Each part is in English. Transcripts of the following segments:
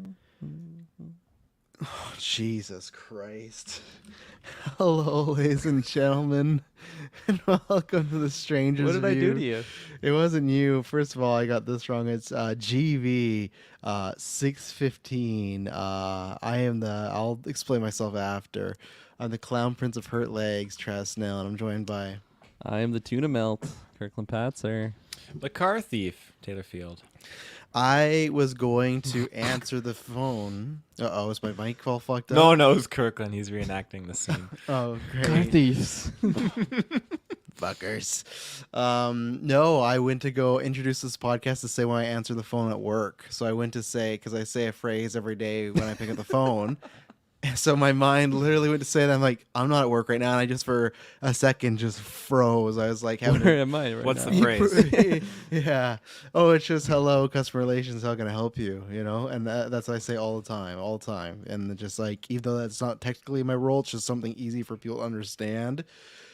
Oh, Jesus Christ. Hello, ladies and gentlemen, and welcome to the Strangers What did I do to View. you? It wasn't you. First of all, I got this wrong. It's GV 615. I'll explain myself after. I'm the Clown Prince of Hurt Legs, Travis Snell, and I'm joined by. I am the tuna melt, Kirkland Patzer. The car thief, Taylor Field. I was going to answer the phone. Uh-oh, is my mic all fucked up? No, it's Kirkland. He's reenacting the scene. Oh, Car great. thieves. Fuckers. No, I went to go introduce this podcast to say when I answer the phone at work. So I went to say, because I say a phrase every day when I pick up the phone. So my mind literally went to say that. I'm like, I'm not at work right now. And I just for a second just froze. I was like, Where am I right What's now? the phrase? yeah. Oh, it's just hello, customer relations. How can I help you? You know, and that's what I say all the time. And just like, even though that's not technically my role, it's just something easy for people to understand.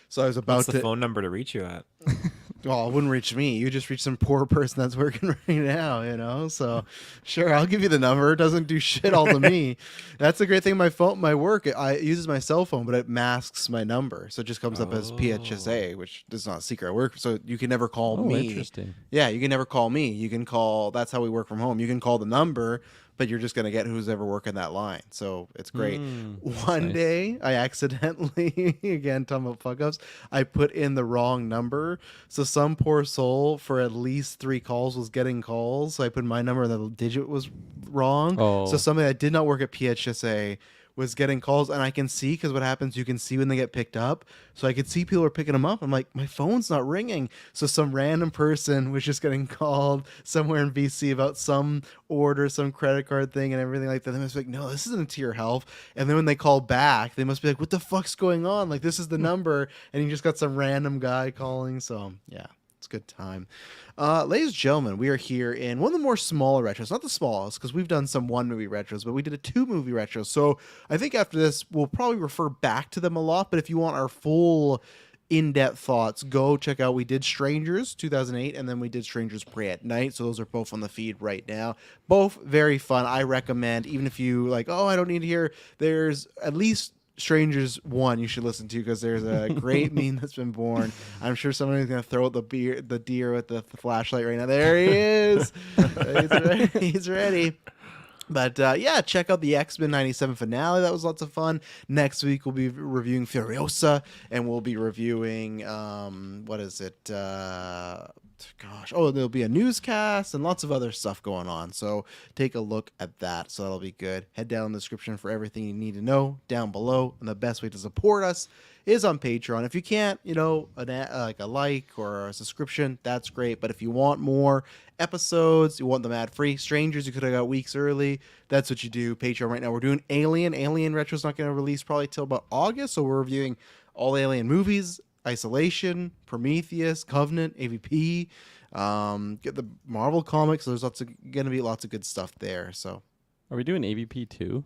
So I was about What's to. the phone number to reach you at? Well, it wouldn't reach me. You just reach some poor person that's working right now, you know? So, sure, I'll give you the number. It doesn't do shit all to me. That's the great thing. My work, it uses my cell phone, but it masks my number. So it just comes up as PHSA, which is not a secret. I work, so you can never call Oh, me. interesting. Yeah, you can never call me. You can call, that's how we work from home. You can call the number, but you're just going to get who's ever working that line. So it's great. One nice. day, I accidentally, again, talking about fuck ups, I put in the wrong number. So some poor soul for at least 3 calls was getting calls. So I put my number and the digit was wrong. Oh. So somebody that did not work at PHSA was getting calls, and I can see, because what happens, you can see when they get picked up. So I could see people are picking them up. I'm like, my phone's not ringing. So some random person was just getting called somewhere in BC about some order, some credit card thing and everything like that. They must be like, no, this isn't to your health. And then when they call back, they must be like, what the fuck's going on? Like, this is the number. And you just got some random guy calling. So yeah, it's a good time. Ladies and gentlemen, we are here in one of the more smaller retros, not the smallest, because we've done some 1-movie retros, but we did a 2-movie retro. So I think after this, we'll probably refer back to them a lot. But if you want our full in-depth thoughts, go check out. We did Strangers 2008, and then we did Strangers Pray at Night. So those are both on the feed right now. Both very fun. I recommend, even if you like, oh, I don't need to hear. There's at least Strangers 1 you should listen to, because there's a great meme that's been born. I'm sure somebody's gonna throw out the deer with the flashlight right now. There he is. He's ready. But yeah, check out the X-Men 97 finale. That was lots of fun. Next week we'll be reviewing Furiosa, and we'll be reviewing what is it? There'll be a newscast and lots of other stuff going on. So take a look at that. So that'll be good. Head down in the description for everything you need to know down below. And the best way to support us is on Patreon. If you can't, like a like or a subscription, that's great. But if you want more episodes, you want them ad-free, Strangers, you could have got weeks early. That's what you do. Patreon right now. We're doing Alien. Alien Retro's not going to release probably till about August. So we're reviewing all Alien movies. Isolation, Prometheus, Covenant, AVP, get the Marvel comics. There's gonna be lots of good stuff there. So Are we doing AVP too?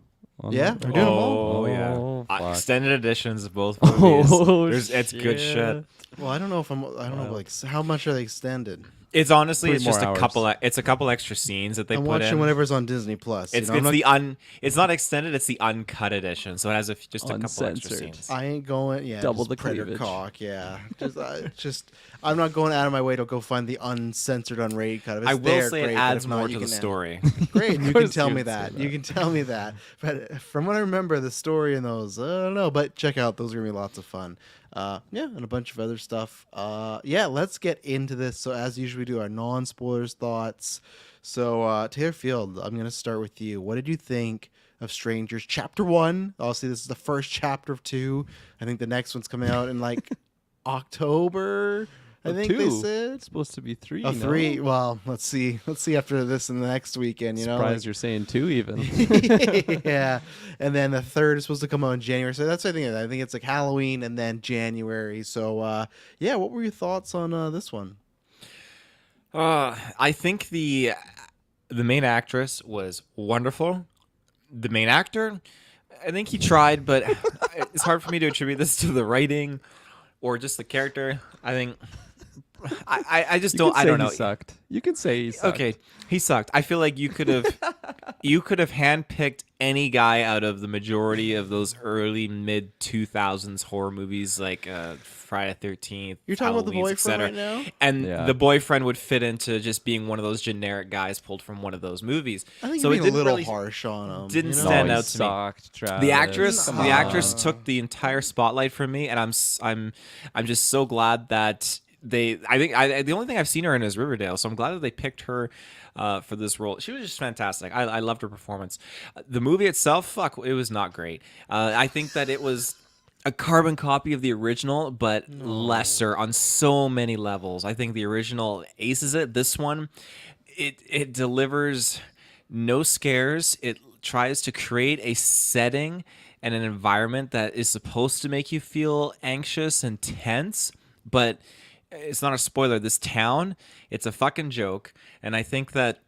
yeah, we're doing them all. Oh, Oh, yeah. fuck. Extended editions of both movies. Oh, It's good shit. Well, I don't know, like how much are they extended? It's honestly, 3 it's just more a couple. It's a couple extra scenes that they I'm put watching in. whatever's on Disney Plus. It's I'm it's not extended. It's the uncut edition, so it has just a couple extra Uncensored. scenes. I ain't going. Yeah, Double just the Predator cleavage. cock. Yeah, I'm not going out of my way to go find the uncensored, unrated cut of it. I It's will there, say great, it but adds if not, more you to the can- story. Great, you can course tell you me would say that. that. You can tell me that. But from what I remember, the story in those, I don't know. But check out; those are gonna be lots of fun. Yeah, and a bunch of other stuff. Yeah, let's get into this. So as usual, we do our non-spoilers thoughts. So Taylor Field, I'm gonna start with you. What did you think of Strangers Chapter 1? Obviously, this is the first chapter of 2. I think the next one's coming out in like October. I think they 2. said. It's supposed to be 3. Oh, no? 3. Well, let's see. Let's see after this and the next weekend. Surprised you're saying 2 even. Yeah, and then the third is supposed to come out in January. So that's what I think. I think it's like Halloween and then January. So yeah, what were your thoughts on this one? I think the main actress was wonderful. The main actor, I think he tried, but it's hard for me to attribute this to the writing or just the character. I think I just You don't. can I say don't know. He sucked. You can say he sucked. Okay, he sucked. I feel like you could have handpicked any guy out of the majority of those early mid 2000s horror movies like Friday the 13th. You're talking about the Halloween's, boyfriend etc. right now? And Yeah. the boyfriend would fit into just being one of those generic guys pulled from one of those movies. I think so you're it being a didn't little really harsh on him. didn't you know? stand he out to me. sucked, Travis. The actress, Come the actress on. took the entire spotlight from me, and I'm just so glad that they. I think the only thing I've seen her in is Riverdale, so I'm glad that they picked her for this role. She was just fantastic. I loved her performance. The movie itself, fuck, it was not great. I think that it was a carbon copy of the original, but lesser on so many levels. I think the original aces it. This one, it delivers no scares. It tries to create a setting and an environment that is supposed to make you feel anxious and tense, but it's not a spoiler. This town, it's a fucking joke, and I think that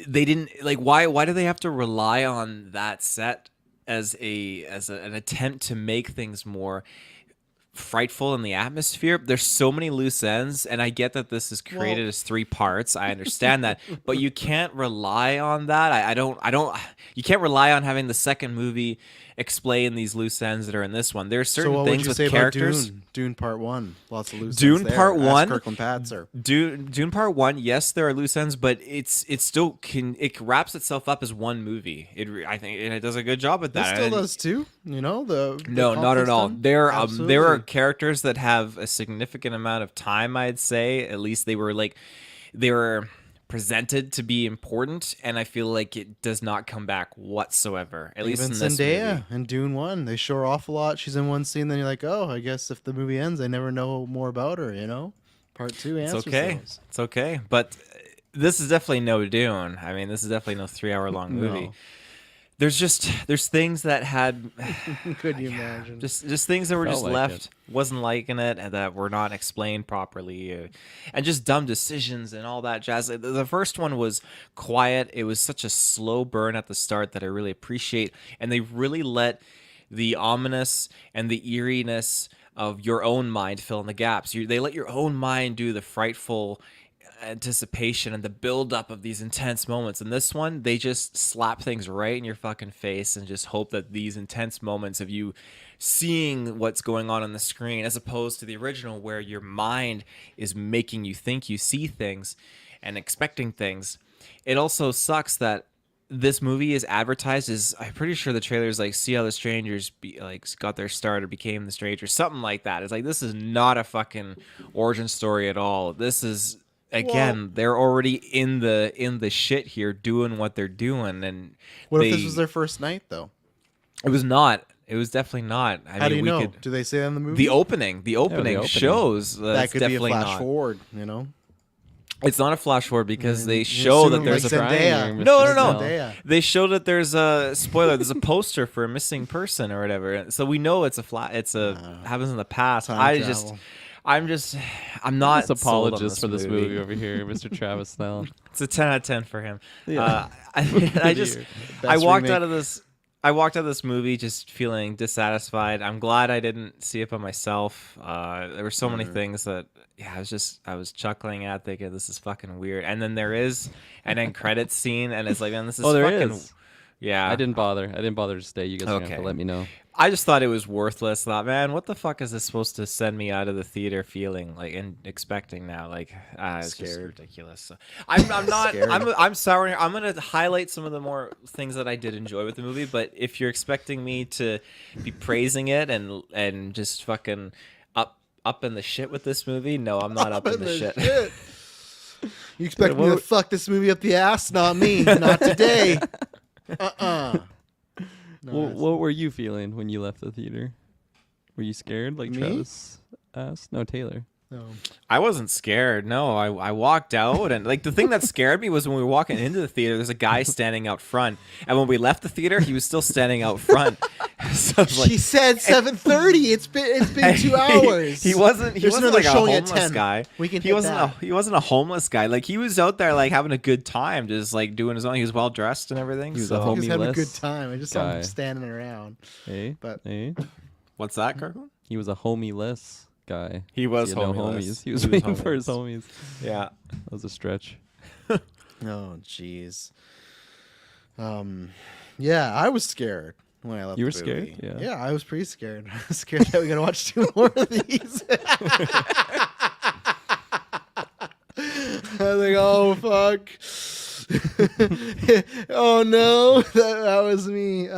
they didn't like. Why do they have to rely on that set as an attempt to make things more frightful in the atmosphere? There's so many loose ends, and I get that this is created as 3 parts. I understand that, but you can't rely on that. I don't. You can't rely on having the second movie explain these loose ends that are in this one. There are So certain what would things you with say characters. about Dune Part 1? Lots of loose Dune ends there. Part Ask 1? Kirkland Patzer. Dune Part 1, yes, there are loose ends, but it still it wraps itself up as one movie. I think it does a good job at This that. still And- does too. You know the No, not at conflict's all. done? There are Absolutely. characters that have a significant amount of time. I'd say at least they were presented to be important, and I feel like it does not come back whatsoever. At least Even in this Zendaya movie. in Dune 1, they show her off a lot. She's in one scene, then you're like, oh, I guess if the movie ends, I never know more about her. You know, Part 2 It's answers okay. those. It's okay. But this is definitely no Dune. I mean, this is definitely no 3-hour long movie. No. There's things that had Could you imagine? just things that were Felt just like left it. wasn't liking it, and that were not explained properly, and just dumb decisions and all that jazz. The first one was quiet. It was such a slow burn at the start that I really appreciate, and they really let the ominous and the eeriness of your own mind fill in the gaps. They let your own mind do the frightful anticipation and the build up of these intense moments. In this one, they just slap things right in your fucking face and just hope that these intense moments of you seeing what's going on the screen, as opposed to the original where your mind is making you think you see things and expecting things. It also sucks that this movie is advertised as, I'm pretty sure the trailer is like, see how the strangers got their start or became the strangers, something like that. It's like, this is not a fucking origin story at all. This is, again, they're already in the shit here doing what they're doing. And What if this was their first night, though? it was not. It was definitely not. How do you know? Could, Do they say that in the movie? the opening opening. shows that it's could be a definitely flash not. forward, you know? It's not a flash forward because they you show assume that it there's like a Zendaya. Mr. No. Zendaya. They show that there's a spoiler. There's a poster for a missing person or whatever. So we know it's happens in the past. Time travel. I'm not This sold on apologist for this movie over here, Mr. Travis Snell. It's a 10 out of 10 for him. Yeah. I just Weird. I Best walked remake. out of this. I walked out of this movie just feeling dissatisfied. I'm glad I didn't see it by myself. There were so many things that I was chuckling at, thinking this is fucking weird. And then there is an end credits scene, and it's like, man, this is There fucking. is. Yeah, I didn't bother to stay. You guys are gonna have Okay. to let me know. I just thought it was worthless. Thought, man, what the fuck is this supposed to send me out of the theater feeling like and expecting now? Like, it's just Scared. ridiculous. So, I'm not. Scared. I'm sorry. I'm gonna highlight some of the more things that I did enjoy with the movie. But if you're expecting me to be praising it and just fucking up in the shit with this movie, no, I'm not up in the shit. You expect me to fuck this movie up the ass? Not me. Not today. No, What were you feeling when you left the theater? Were you scared, like Me? Travis asked? No, Taylor. no. I wasn't scared. No, I walked out, and like the thing that scared me was when we were walking into the theater. There's a guy standing out front, and when we left the theater, he was still standing out front. So I was like, She said 7:30. It's been 2 hours. He wasn't There's like another a showing at homeless 10. guy. We can he hit wasn't that. he wasn't a homeless guy. Like he was out there like having a good time, just like doing his own. He was well dressed and everything. He was so a He was having a good Homie-less time. I just saw guy. him standing around. Hey, But- hey. what's that, Kirkland? He was a homie-less guy. He was He had no homieless. homies. He was He was waiting for his homieless. homies. Yeah. That was a stretch. Oh, jeez. Yeah, I was scared when I left. You were the movie. scared? Yeah, I was pretty scared. I was scared that we gotta watch 2 more of these. I was like, oh fuck. Oh no, that was me.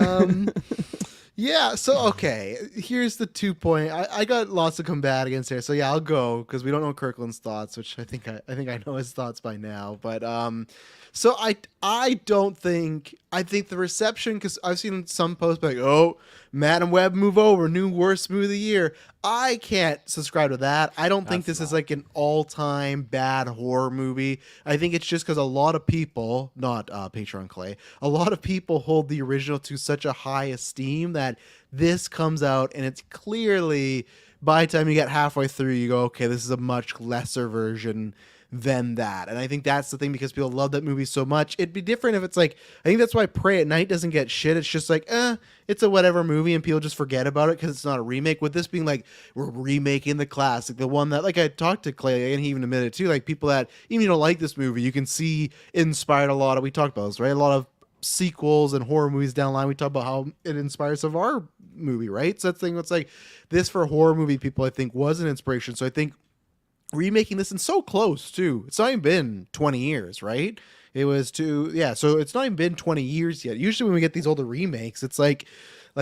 Yeah, so okay, here's the 2 point. I got lots to combat against here, so yeah, I'll go because we don't know Kirkland's thoughts, which I think I know his thoughts by now. But so I don't think the reception, because I've seen some posts like, oh, Matt and Webb move over, new worst movie of the year. I can't subscribe to that. I don't think this is like an all-time bad horror movie. I think it's just because a lot of people, not Patreon Clay, a lot of people hold the original to such a high esteem that this comes out and it's clearly, by the time you get halfway through, you go, okay, this is a much lesser version than that. And I think that's the thing, because people love that movie so much. It'd be different if it's like, I think that's why Pray at Night doesn't get shit. It's just like, it's a whatever movie and people just forget about it because it's not a remake. With this being like, we're remaking the classic, the one that, like, I talked to Clay and he even admitted too, like, people that even you don't like this movie, you can see inspired a lot of, we talked about this, right? A lot of sequels and horror movies down the line. We talk about how it inspires some of our movie, right? So that's the thing. It's like this for horror movie people, I think, was an inspiration. So I think remaking this, and so close too. It's not even been 20 years, right? It was so it's not even been 20 years yet. Usually when we get these older remakes, it's like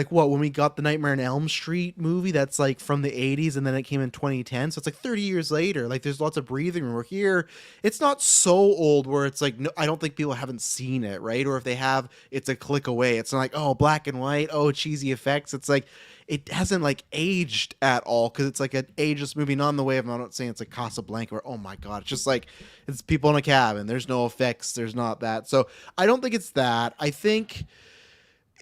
what, when we got the Nightmare on Elm Street movie that's like from the 80s and then it came in 2010, so it's like 30 years later. Like there's lots of breathing room. Where here it's not so old where it's like, no, I don't think people haven't seen it, right? Or if they have, it's a click away. It's not like, oh, black and white, oh, cheesy effects. It's like it hasn't like aged at all, because it's like an ageless movie, not in the way of, I'm not saying it's like Casablanca where, oh my god, it's just like it's people in a cabin, there's no effects, there's not that. So I don't think it's that. I think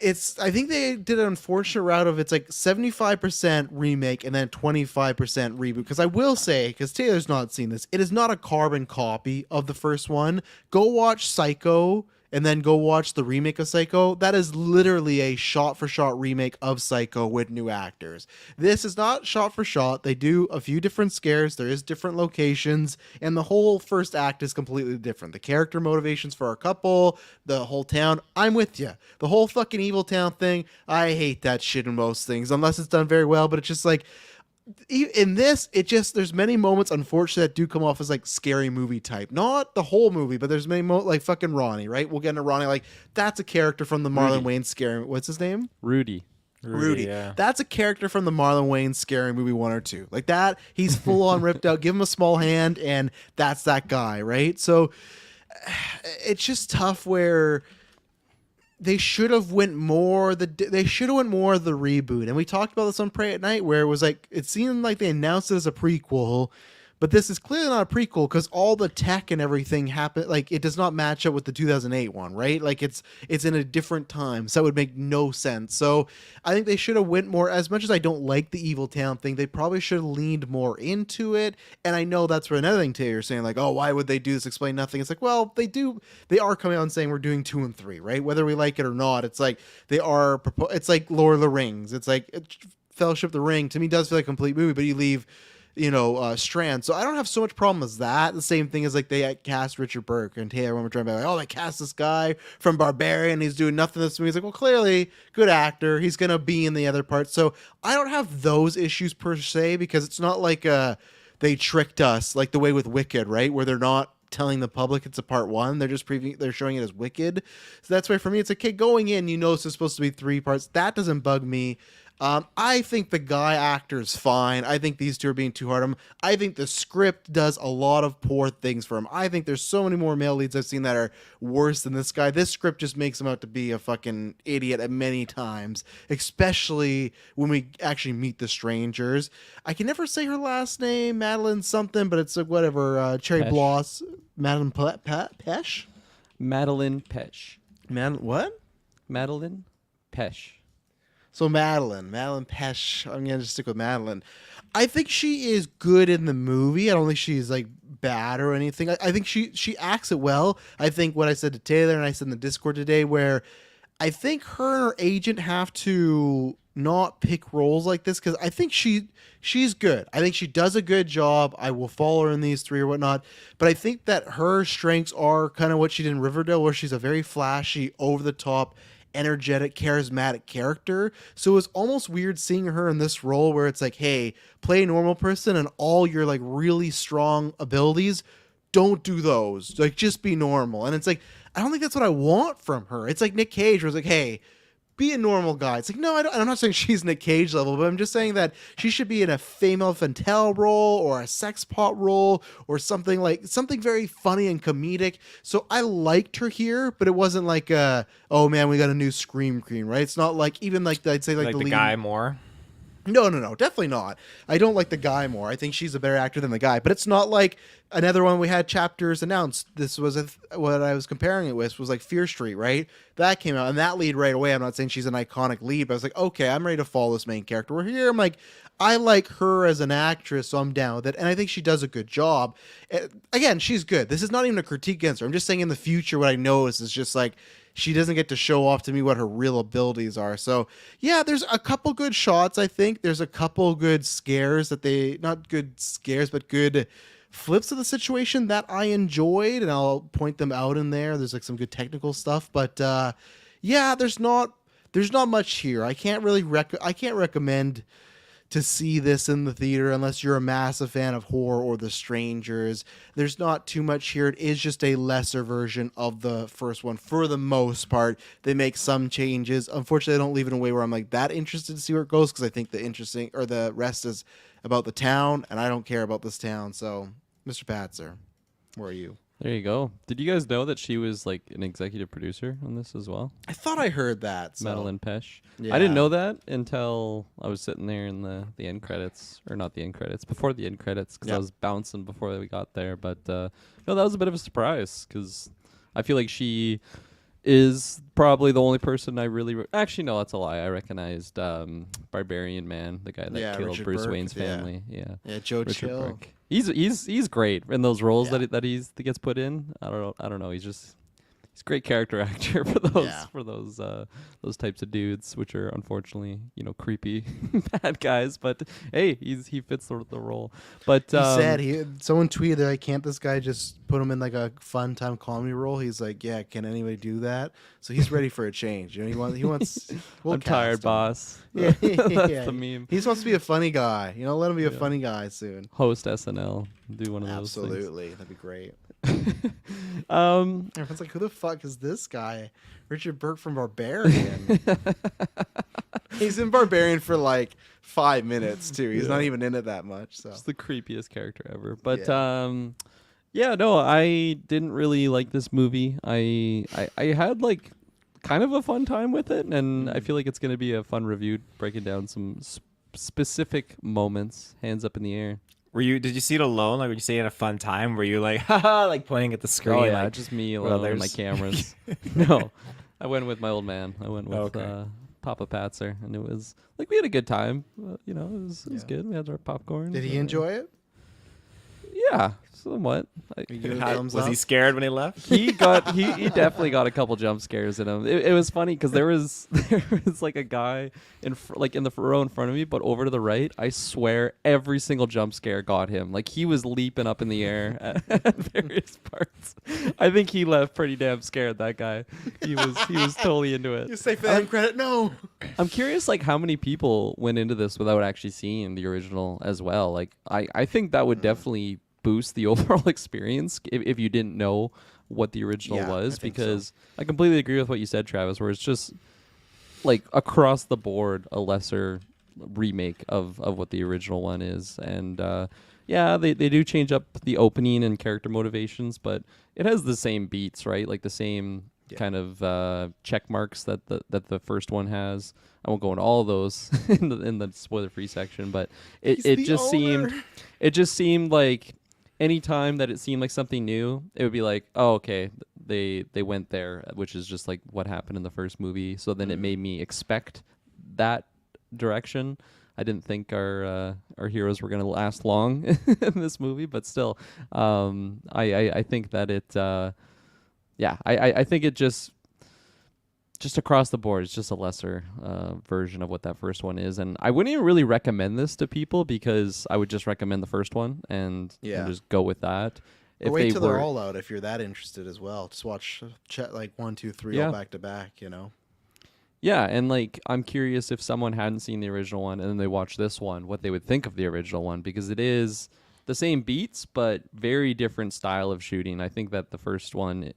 they did an unfortunate route of, it's like 75% remake and then 25% reboot. Because I will say, because Taylor's not seen this, it is not a carbon copy of the first one. Go watch Psycho and then go watch the remake of Psycho. That is literally a shot-for-shot remake of Psycho with new actors. This is not shot-for-shot. They do a few different scares. There is different locations. And the whole first act is completely different. The character motivations for our couple, the whole town. I'm with you. The whole fucking evil town thing, I hate that shit in most things, unless it's done very well. But it's just like, in this, there's many moments, unfortunately, that do come off as like scary movie type. Not the whole movie, but there's many like fucking Ronnie, right? We'll get into Ronnie. Like, that's a character from the Marlon Wayans scary. What's his name? Rudy. Yeah. That's a character from the Marlon Wayans scary movie 1 or 2. Like that, he's full on ripped out. Give him a small hand, and that's that guy, right? So it's just tough where they should have went more of the reboot. And we talked about this on Pray at Night, where it was like, it seemed like they announced it as a prequel, but this is clearly not a prequel because all the tech and everything happened. Like, it does not match up with the 2008 one, right? Like it's in a different time, so that would make no sense. So I think they should have went more. As much as I don't like the evil town thing, they probably should have leaned more into it. And I know that's where another thing Taylor's saying, like, oh, why would they do this? Explain nothing. It's like, well, they are coming out and saying we're doing 2 and 3, right? Whether we like it or not, it's like they are. It's like Lord of the Rings. It's like Fellowship of the Ring to me does feel like a complete movie, but you leave Strand. So I don't have so much problem as that. The same thing as like they cast Richard Burke and Taylor when we're trying to be like, oh, they cast this guy from Barbarian, he's doing nothing this movie. He's like, well, clearly good actor, he's gonna be in the other part. So I don't have those issues per se, because it's not like they tricked us like the way with Wicked, right? Where they're not telling the public it's a part 1, they're just they're showing it as Wicked. So that's why for me it's like, okay, going in, it's supposed to be 3 parts. That doesn't bug me. I think the guy actor's fine. I think these two are being too hard on him. I think the script does a lot of poor things for him. I think there's so many more male leads I've seen that are worse than this guy. This script just makes him out to be a fucking idiot at many times, especially when we actually meet the strangers. I can never say her last name, Madeline something, but it's like whatever. Cherry Pesh. Bloss, Madeline Pesh. Madeline Pesh. What? Madeline Pesh. So Madeline Pesh, I'm going to just stick with Madeline. I think she is good in the movie. I don't think she's like bad or anything. I think she acts it well. I think what I said to Taylor and I said in the Discord today, where I think her and her agent have to not pick roles like this, because I think she's good. I think she does a good job. I will follow her in these three or whatnot. But I think that her strengths are kind of what she did in Riverdale, where she's a very flashy, over the top, energetic, charismatic character. So it was almost weird seeing her in this role where it's like, hey, play a normal person and all your like really strong abilities, don't do those. Like, just be normal. And it's like, I don't think that's what I want from her. It's like Nick Cage, where it's like, hey, be a normal guy. It's like, no, I'm not saying she's Nick Cage level, but I'm just saying that she should be in a female Fantel role or a sex pot role or something very funny and comedic. So I liked her here, but it wasn't like, oh man, we got a new Scream Queen, right? It's not like, even like, I'd say like the lead guy more. No, definitely not. I don't like the guy more. I think she's a better actor than the guy. But it's not like another one we had chapters announced. This was what I was comparing it with was like Fear Street, right? That came out, and that lead right away. I'm not saying she's an iconic lead, but I was like, okay, I'm ready to follow this main character. We're here. I'm like, I like her as an actress, so I'm down with it, and I think she does a good job. Again, she's good. This is not even a critique against her. I'm just saying in the future, what I notice is just like, she doesn't get to show off to me what her real abilities are. So yeah, there's a couple good shots. I think there's a couple good scares not good scares, but good flips of the situation that I enjoyed, and I'll point them out in there. There's like some good technical stuff, but yeah, there's not much here. I can't really recommend to see this in the theater unless you're a massive fan of horror or The Strangers. There's not too much here. It is just a lesser version of the first one for the most part. They make some changes. Unfortunately, I don't leave it in a way where I'm like that interested to see where it goes, because I think the rest is about the town, and I don't care about this town. So, Mr. Patzer, where are you? There you go. Did you guys know that she was like an executive producer on this as well? I thought I heard that. So. Madeline Pesh. Yeah. I didn't know that until I was sitting there in the end credits, or not the end credits, before the end credits, because I was bouncing before we got there. But no, that was a bit of a surprise, because I feel like she is probably the only person I really actually no, that's a lie. I recognized Barbarian Man, the guy that killed Richard Bruce Burke, Wayne's family. Yeah, Joe Richard Chill. Burke. He's great in those roles that he gets put in. I don't know. He's a great character actor for those types of dudes, which are unfortunately creepy bad guys. But hey, he fits the role. But he said someone tweeted like, can't this guy just put him in like a fun time comedy role? He's like, yeah, can anybody do that? So he's ready for a change. He wants. I'm tired, boss. Yeah, that's the meme. He's supposed to be a funny guy. Let him be a funny guy soon. Host SNL, do one of those. Absolutely, that'd be great. Everyone's like, who the fuck is this guy? Richard Burke from Barbarian. He's in Barbarian for like 5 minutes too. He's not even in it that much. So it's the creepiest character ever. But no, I didn't really like this movie. I had like kind of a fun time with it, and I feel like it's going to be a fun review, breaking down some specific moments. Hands up in the air. Did you see it alone? Like, when you say you had a fun time, were you like, haha, like pointing at the screen? Oh yeah, like, just me alone and my cameras. No, I went with my old man. I went with Papa Patzer, and it was like we had a good time. It was good. We had our popcorn. Did he enjoy it? Yeah, somewhat. Was he scared when he left? He definitely got a couple jump scares in him. It was funny because there was like a guy in the row in front of me, but over to the right, I swear every single jump scare got him. Like, he was leaping up in the air at various parts. I think he left pretty damn scared. That guy, he was totally into it. You say for that credit? No. I'm curious, like, how many people went into this without actually seeing the original as well. Like, I think that would definitely boost the overall experience if you didn't know what the original was, because I completely agree with what you said, Travis, where it's just like across the board a lesser remake of what the original one is. And they do change up the opening and character motivations, but it has the same beats, right? Like the same kind of check marks that the first one has. I won't go into all of those in the spoiler-free section, but it just seemed like any time that it seemed like something new, it would be like, oh, okay, they went there, which is just like what happened in the first movie. So then it made me expect that direction. I didn't think our heroes were going to last long in this movie, but still, I think that it, I think it just just across the board, it's just a lesser version of what that first one is. And I wouldn't even really recommend this to people because I would just recommend the first one and just go with that. But If wait they till were, they're all out if you're that interested as well. Just watch like 1, 2, 3 Yeah. all back to back. yeah, and like I'm curious if someone hadn't seen the original one and then they watch this one, what they would think of the original one because it is the same beats but very different style of shooting. I think that the first one,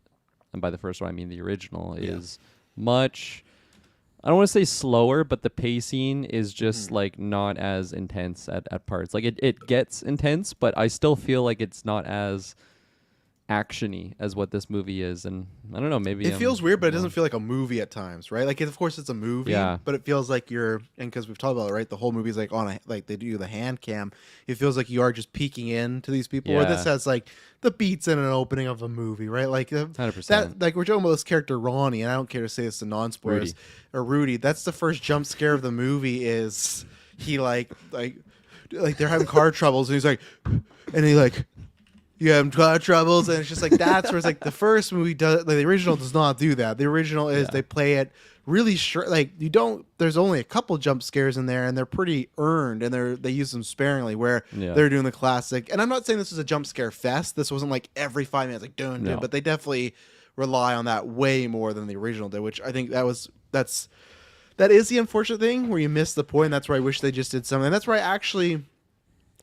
and by the first one I mean the original, is much, I don't want to say slower, but the pacing is just like not as intense at parts. Like it gets intense, but I still feel like it's not as actiony as what this movie is. And I don't know, maybe It feels weird, but it doesn't wrong. feel like a movie at times, right? Like, of course, it's a movie, Yeah. but it feels like you're, and because we've talked about it, right? The whole movie's like on a, like they do the hand cam. It feels like you are just peeking into these people. Where this Yeah. has like the beats in an opening of a movie, right? Like 100%. that, like we're talking about this character Ronnie, and I don't care to say this to non-spoilers Rudy. or Rudy. That's the first jump scare of the movie. Is he like they're having car troubles, and he's like, and he like. You have car troubles, and it's just like that's where it's like the first movie does. Like, the original does not do that. The original is they play it really short. Like you don't. There's only a couple jump scares in there, and they're pretty earned, and they use them sparingly. Where they're doing the classic. And I'm not saying this is a jump scare fest. This wasn't like every 5 minutes like dun dun, but they definitely rely on that way more than the original did. Which I think that is the unfortunate thing where you miss the point. That's where I wish they just did something. And that's where I actually.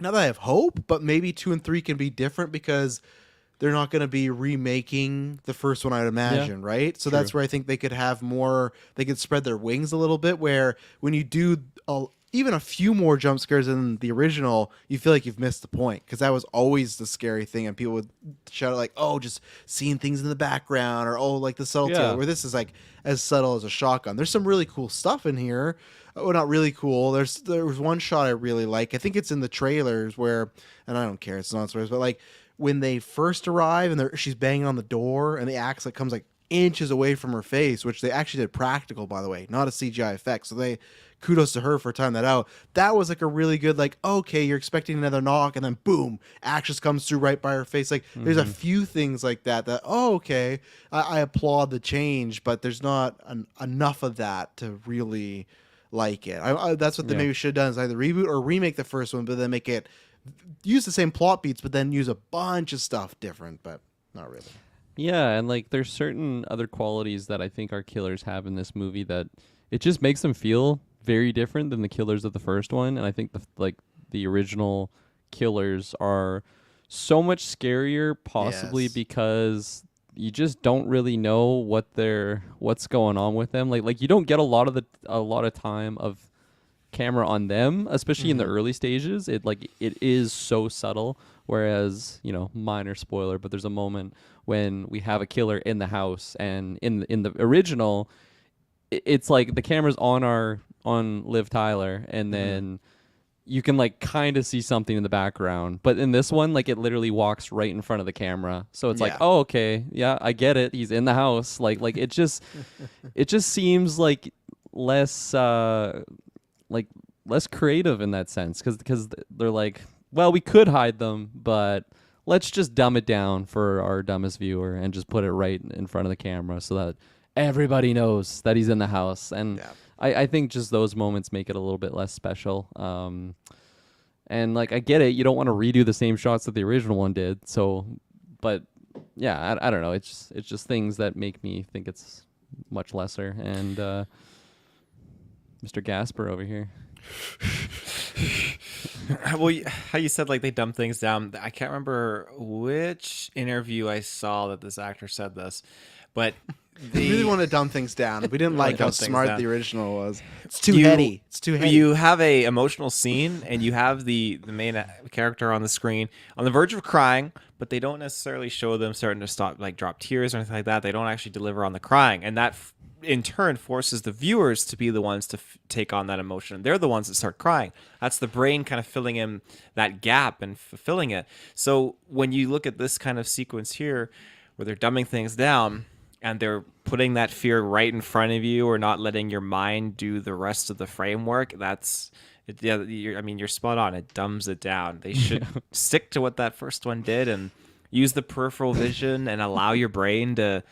Not that I have hope, but maybe 2 and 3 can be different because they're not going to be remaking the first one, I'd imagine, right? So that's where I think they could have more, they could spread their wings a little bit, where when you do even a few more jump scares than the original, you feel like you've missed the point, because that was always the scary thing, and people would shout out like, oh, just seeing things in the background, or oh, like the subtlety, where this is like as subtle as a shotgun. There's some really cool stuff in here. Oh, not really cool. There was one shot I really like. I think it's in the trailers where, and I don't care, it's not spoilers, but like when they first arrive and she's banging on the door and the axe like comes like inches away from her face, which they actually did practical, by the way, not a CGI effect. So they kudos to her for tying that out. That was like a really good, like, okay, you're expecting another knock, and then boom, axe just comes through right by her face. Like there's a few things like that oh, okay, I applaud the change, but there's not enough of that to really like it. That's what they maybe should have done, is either reboot or remake the first one, but then make it use the same plot beats, but then use a bunch of stuff different, but not really. Yeah, and like there's certain other qualities that I think our killers have in this movie that it just makes them feel very different than the killers of the first one. And I think the original killers are so much scarier, possibly because you just don't really know what's going on with them. Like you don't get a lot of time of camera on them, especially in the early stages. It is so subtle. Whereas, minor spoiler, but there's a moment when we have a killer in the house, and in the original, it's like the camera's on Liv Tyler, and then you can like kind of see something in the background. But in this one, like it literally walks right in front of the camera, so it's like, oh, okay, yeah, I get it. He's in the house. Like it just seems like less less creative in that sense, because they're like, well, we could hide them, but let's just dumb it down for our dumbest viewer and just put it right in front of the camera so that everybody knows that he's in the house. And I think just those moments make it a little bit less special. And like, I get it. You don't want to redo the same shots that the original one did. So, but yeah, I don't know. It's just things that make me think it's much lesser. And Mr. Gasper over here. Well, how you said like they dumb things down. I can't remember which interview I saw that this actor said this, but We really want to dumb things down. We didn't like how dumb things smart down. the original was. It's too heady. It's too heady. You have a emotional scene, and you have the main character on the screen on the verge of crying, but they don't necessarily show them starting to stop, like drop tears or anything like that. They don't actually deliver on the crying, and that in turn forces the viewers to be the ones to take on that emotion. They're the ones that start crying. That's the brain kind of filling in that gap and fulfilling it. So when you look at this kind of sequence here, where they're dumbing things down and they're putting that fear right in front of you, or not letting your mind do the rest of the framework, you're spot on. It dumbs it down. They should stick to what that first one did and use the peripheral vision and allow your brain to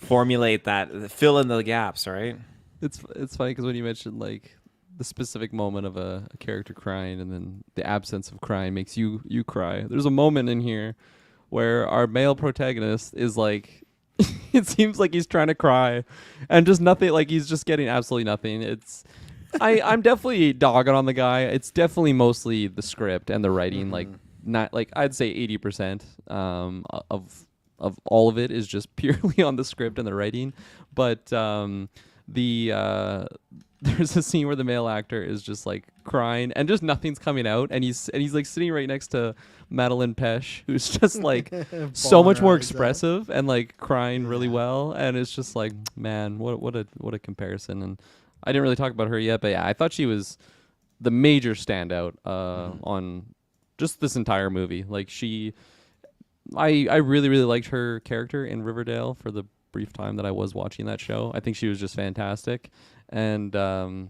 formulate that, fill in the gaps, right? It's funny because when you mentioned like the specific moment of a character crying and then the absence of crying makes you cry. There's a moment in here where our male protagonist is like it seems like he's trying to cry and just nothing, like he's just getting absolutely nothing. I'm definitely dogging on the guy. It's definitely mostly the script and the writing. Like not like I'd say 80% of all of it is just purely on the script and the writing. But the there's a scene where the male actor is just like crying and just nothing's coming out, and he's like sitting right next to Madeline Pesh, who's just like so much more expressive and like crying really well, and it's just like, man, what a comparison. And I didn't really talk about her yet, but yeah, I thought she was the major standout on just this entire movie. Like I really really liked her character in Riverdale for the brief time that I was watching that show. I think she was just fantastic. And hold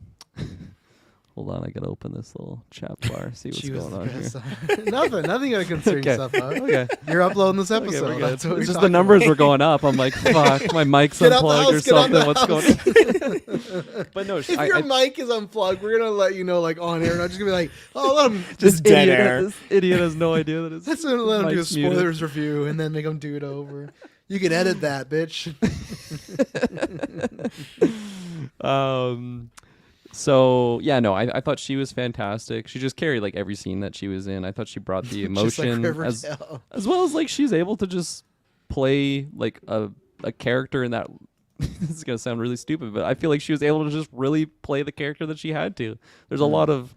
on, I gotta open this little chat bar, see what's going on here. Nothing gotta concern Okay. yourself about. Okay. You're uploading this Okay, episode. we're good. That's what It's we're just the numbers talking were going up. I'm like, fuck, my mic's Get out the unplugged or house, get out something. the What's going on? But no, If your mic is unplugged, we're gonna let you know, like on air. Not just gonna be like, "Oh, let him." Just dead air. This idiot has no idea that it's. That's gonna let him do a mic's muted. spoilers review and then make him do it over. You can edit that, bitch. So yeah, no, I thought she was fantastic. She just carried like every scene that she was in. I thought she brought the Just like emotion Riverdale. as well as like she's able to just play like a character in that. This is gonna sound really stupid, but I feel like she was able to just really play the character that she had to. There's a lot of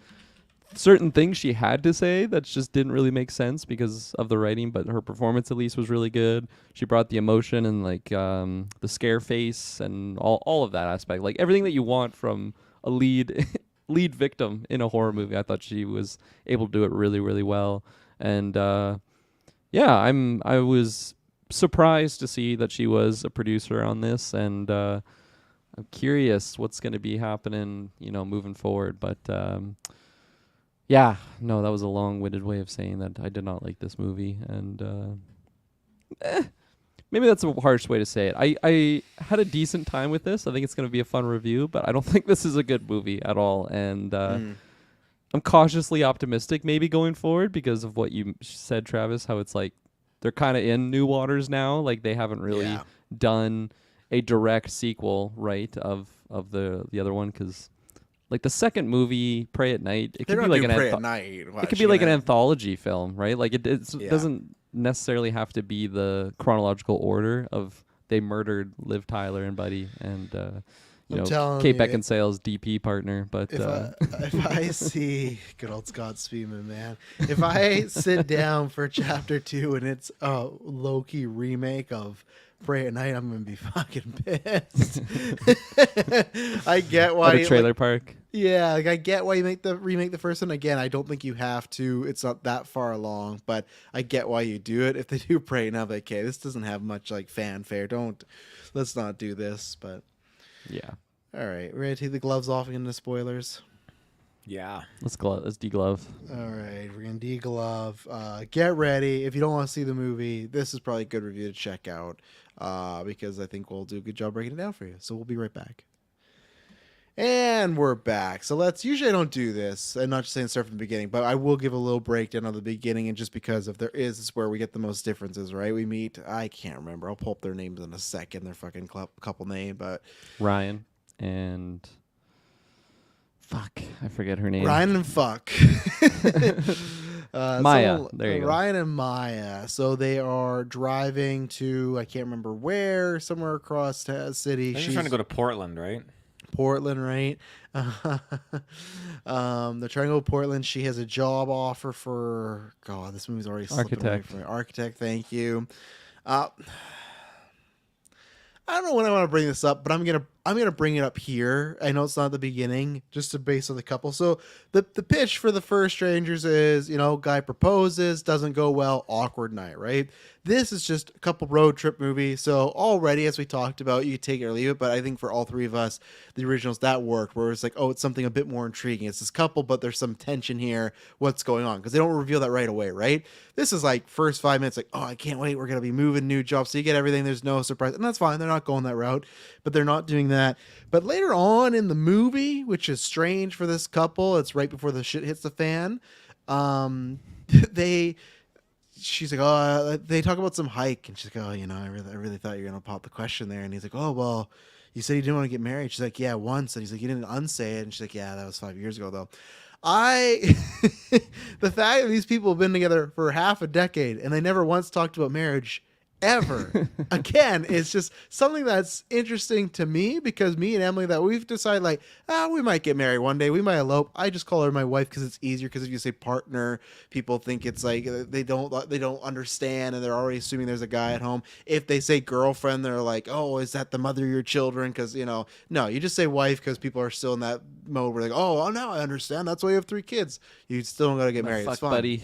certain things she had to say that just didn't really make sense because of the writing, but her performance at least was really good. She brought the emotion and like the scare face and all of that aspect, like everything that you want from a lead victim in a horror movie. I thought she was able to do it really really well. And yeah, I was surprised to see that she was a producer on this, and I'm curious what's going to be happening, moving forward. But yeah, no, that was a long-winded way of saying that I did not like this movie, and maybe that's a harsh way to say it. I had a decent time with this. I think it's going to be a fun review, but I don't think this is a good movie at all. And I'm cautiously optimistic maybe going forward because of what you said, Travis, how it's like they're kind of in new waters now. Like they haven't really done a direct sequel, right, of the other one, because like the second movie, Pray at Night, it could be like an it could be like an anthology film, right? Like it doesn't necessarily have to be the chronological order of they murdered Liv Tyler and Buddy and Kate Beckinsale's DP partner. But if I see good old Scott Speedman, man, if I sit down for chapter 2 and it's a low-key remake of Pray at Night, I'm gonna be fucking pissed. I get why at a trailer park. Yeah, like I get why you remake the first one. Again, I don't think you have to. It's not that far along, but I get why you do it. If they do Pray now, like, okay, this doesn't have much like fanfare. Let's not do this. But yeah. All right, ready to take the gloves off and get into spoilers? Yeah. Let's deglove. All right, we're gonna deglove. Get ready. If you don't want to see the movie, this is probably a good review to check out. Because I think we'll do a good job breaking it down for you. So we'll be right back. And we're back. So usually I don't do this. I'm not just saying start from the beginning, but I will give a little breakdown of the beginning. And just because if there is where we get the most differences, right? We meet, I can't remember. I'll pull up their names in a second. Their fucking couple name, but Ryan and fuck, I forget her name. Ryan and fuck. Maya. There you go. Ryan and Maya. So they are driving to, I can't remember where, somewhere across the city. She's trying to go to Portland, right? Portland, right? They're trying to go to Portland. She has a job offer for, God, this movie's already slipping away from me. Architect, thank you. I don't know when I want to bring this up, but I'm gonna bring it up here. I know it's not at the beginning, just to base on the couple. So the pitch for the first strangers is, guy proposes, doesn't go well, awkward night, right? This is just a couple road trip movies. So already, as we talked about, you take it or leave it. But I think for all three of us, the originals that worked, where it's like, oh, it's something a bit more intriguing. It's this couple, but there's some tension here. What's going on? Because they don't reveal that right away, right? This is like first 5 minutes, like, oh, I can't wait. We're gonna be moving, new jobs. So you get everything. There's no surprise, and that's fine. They're not going that route, but they're not doing that. But later on in the movie, which is strange for this couple, it's right before the shit hits the fan. They she's like, oh, they talk about some hike, and she's like, oh, I really thought you were gonna pop the question there, and he's like, oh, well, you said you didn't want to get married. She's like, yeah, once, and he's like, you didn't unsay it, and she's like, yeah, that was 5 years ago, though. I, the fact that these people have been together for half a decade and they never once talked about marriage ever again, it's just something that's interesting to me, because me and Emily, that we've decided like, we might get married one day, we might elope. I just call her my wife because it's easier, because if you say partner, people think it's like they don't understand, and they're already assuming there's a guy at home. If they say girlfriend, they're like, oh, is that the mother of your children? Because no, you just say wife, because people are still in that mode where they're like, oh, now I understand, that's why you have 3 kids. You still don't gotta get married. Fuck It's fine. buddy.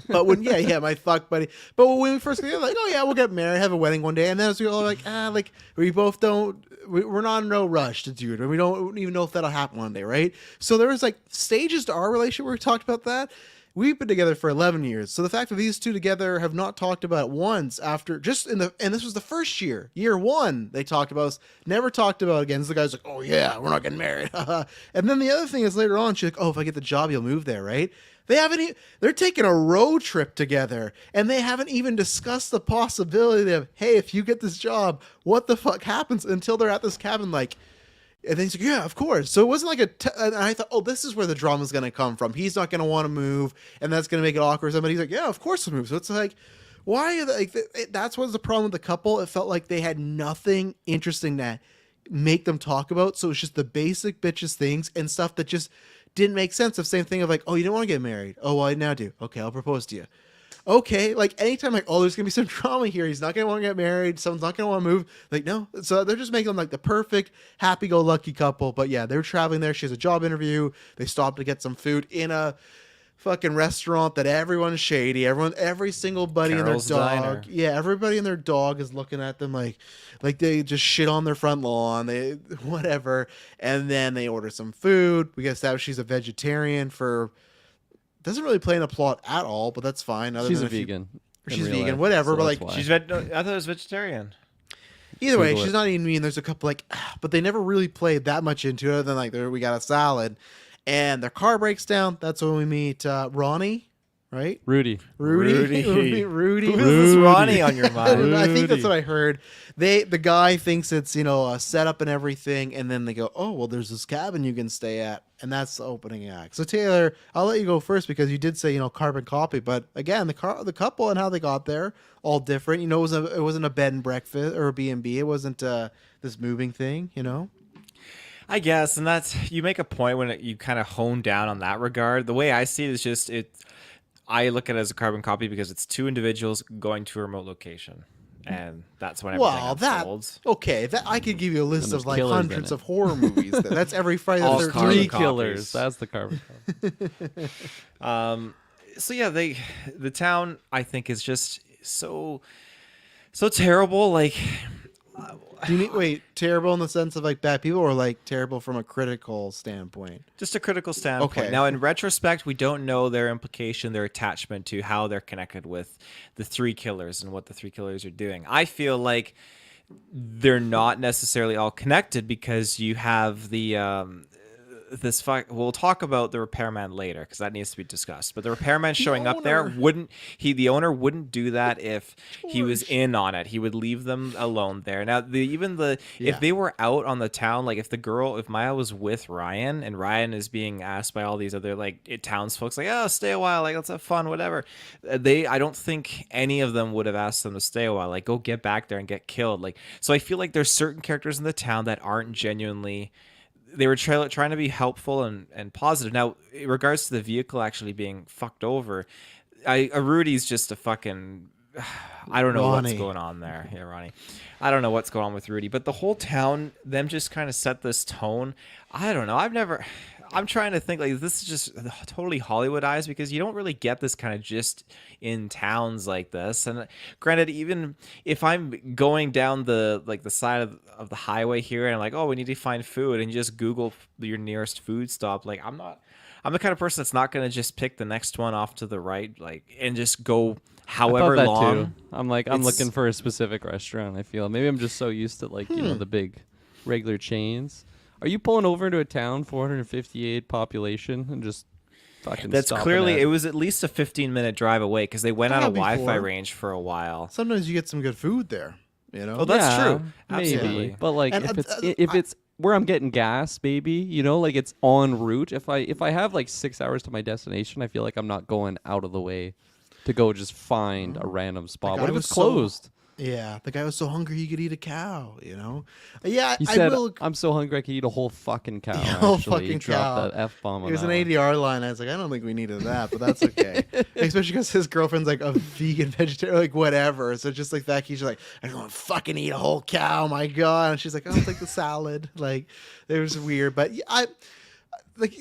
But when my fuck buddy. But when we first get like, oh yeah, we'll get married, have a wedding one day, and then as we all like we both don't, we're not in no rush to do it, and we don't even know if that'll happen one day, right? So there was like stages to our relationship where we talked about that. We've been together for 11 years, so the fact that these two together have not talked about it once after and this was the first year 1, they talked about us, never talked about it again. So the guy's like, oh yeah, we're not getting married. And then the other thing is later on, she's like, oh, if I get the job, you'll move there, right? They're taking a road trip together, and they haven't even discussed the possibility of, hey, if you get this job, what the fuck happens, until they're at this cabin, like, and then he's like, yeah, of course. So it wasn't like and I thought, oh, this is where the drama's going to come from. He's not going to want to move, and that's going to make it awkward. But he's like, yeah, of course we'll move. So it's like, why are they, that's what's the problem with the couple. It felt like they had nothing interesting to make them talk about. So it's just the basic bitches things and stuff that just didn't make sense. The same thing of like, oh, you didn't want to get married. Oh, well, I now do. Okay, I'll propose to you. Okay, like anytime, like, oh, there's gonna be some drama here. He's not gonna want to get married. Someone's not gonna want to move. Like, no. So they're just making them like the perfect happy-go-lucky couple. But yeah, they're traveling there. She has a job interview. They stop to get some food in a fucking restaurant that everyone's shady. Every single buddy Carol's and their dog. Diner. Yeah, everybody and their dog is looking at them like they just shit on their front lawn. They whatever. And then they order some food. We get established she's a vegetarian for. Doesn't really play in a plot at all, but that's fine. She's a vegan. She's vegan, whatever. But like, She's I thought it was vegetarian. either way, Google she's it. not eating meat. And there's a couple like, but they never really played that much into it. Then like, we got a salad, and their car breaks down. That's when we meet Ronnie, right? Rudy. Rudy. Who is this Ronnie on your I mind? don't know. I think that's Rudy. what I heard. The guy thinks it's a setup and everything, and then they go, oh well, there's this cabin you can stay at, and that's the opening act. So Taylor, I'll let you go first, because you did say carbon copy, but again, the couple and how they got there, all different. It wasn't a bed and breakfast or a B&B. It wasn't this moving thing. I guess, and that's, you make a point when you kind of hone down on that regard. The way I see it is just I look at it as a carbon copy because it's 2 individuals going to a remote location, and that's when everything Well, unfolds. that I could give you a list there's of like killers in hundreds it. of horror movies. That's every Friday All the carbon 13th. 3 copies. killers. That's the carbon copy. So yeah, the town, I think, is just so terrible. Like, Do you mean terrible in the sense of like bad people, or like terrible from a critical standpoint? just a critical standpoint. Okay. Now, in retrospect, we don't know their implication, their attachment to how they're connected with the 3 killers and what the 3 killers are doing. I feel like they're not necessarily all connected, because you have the we'll talk about the repairman later, because that needs to be discussed. But the repairman showing up there the owner wouldn't do that if he was in on it. He would leave them alone there. Now, if they were out on the town, like if Maya was with Ryan, and Ryan is being asked by all these other townsfolk, like, oh, stay a while, like, let's have fun, whatever. I don't think any of them would have asked them to stay a while, like, go get back there and get killed. Like, so I feel like there's certain characters in the town that aren't genuinely. They were trying to be helpful and positive. Now, in regards to the vehicle actually being fucked over, Rudy's just a fucking. I don't know Ronnie. what's going on there. Yeah, Ronnie. I don't know what's going on with Rudy, but the whole town, them just kind of set this tone. I don't know. I'm trying to think like this is just totally Hollywoodized because you don't really get this kind of gist in towns like this. And granted, even if I'm going down the side of the highway here and I'm like, oh, we need to find food, and you just Google your nearest food stop, like I'm the kind of person that's not gonna just pick the next one off to the right, like, and just go I thought however that long. too. I'm like, I'm It's- looking for a specific restaurant. I feel maybe I'm just so used to like the big regular chains. Are you pulling over into a town 458 population and just fucking That's stopping clearly at- it was at least a 15-minute drive away because they went on a Yeah, Wi-Fi before. range for a while. Sometimes you get some good food there. Oh, that's Yeah, true. Maybe, Absolutely. but like And, if it's where I'm getting gas, maybe like it's en route. If I have like 6 hours to my destination, I feel like I'm not going out of the way to go just find a random spot. guy What if was it's so- closed? Yeah, the guy was so hungry he could eat a cow. Yeah, He I said, will. "I'm so hungry I could eat a whole fucking cow." A whole actually. He fucking dropped cow. that f bomb. It was an ADR line. I was like, I don't think we needed that, but that's okay. Especially because his girlfriend's like a vegan vegetarian, like whatever. So just like that, he's like, I don't want to fucking eat a whole cow. My God. And she's like, I'll take the salad. Like, it was weird. But yeah, I like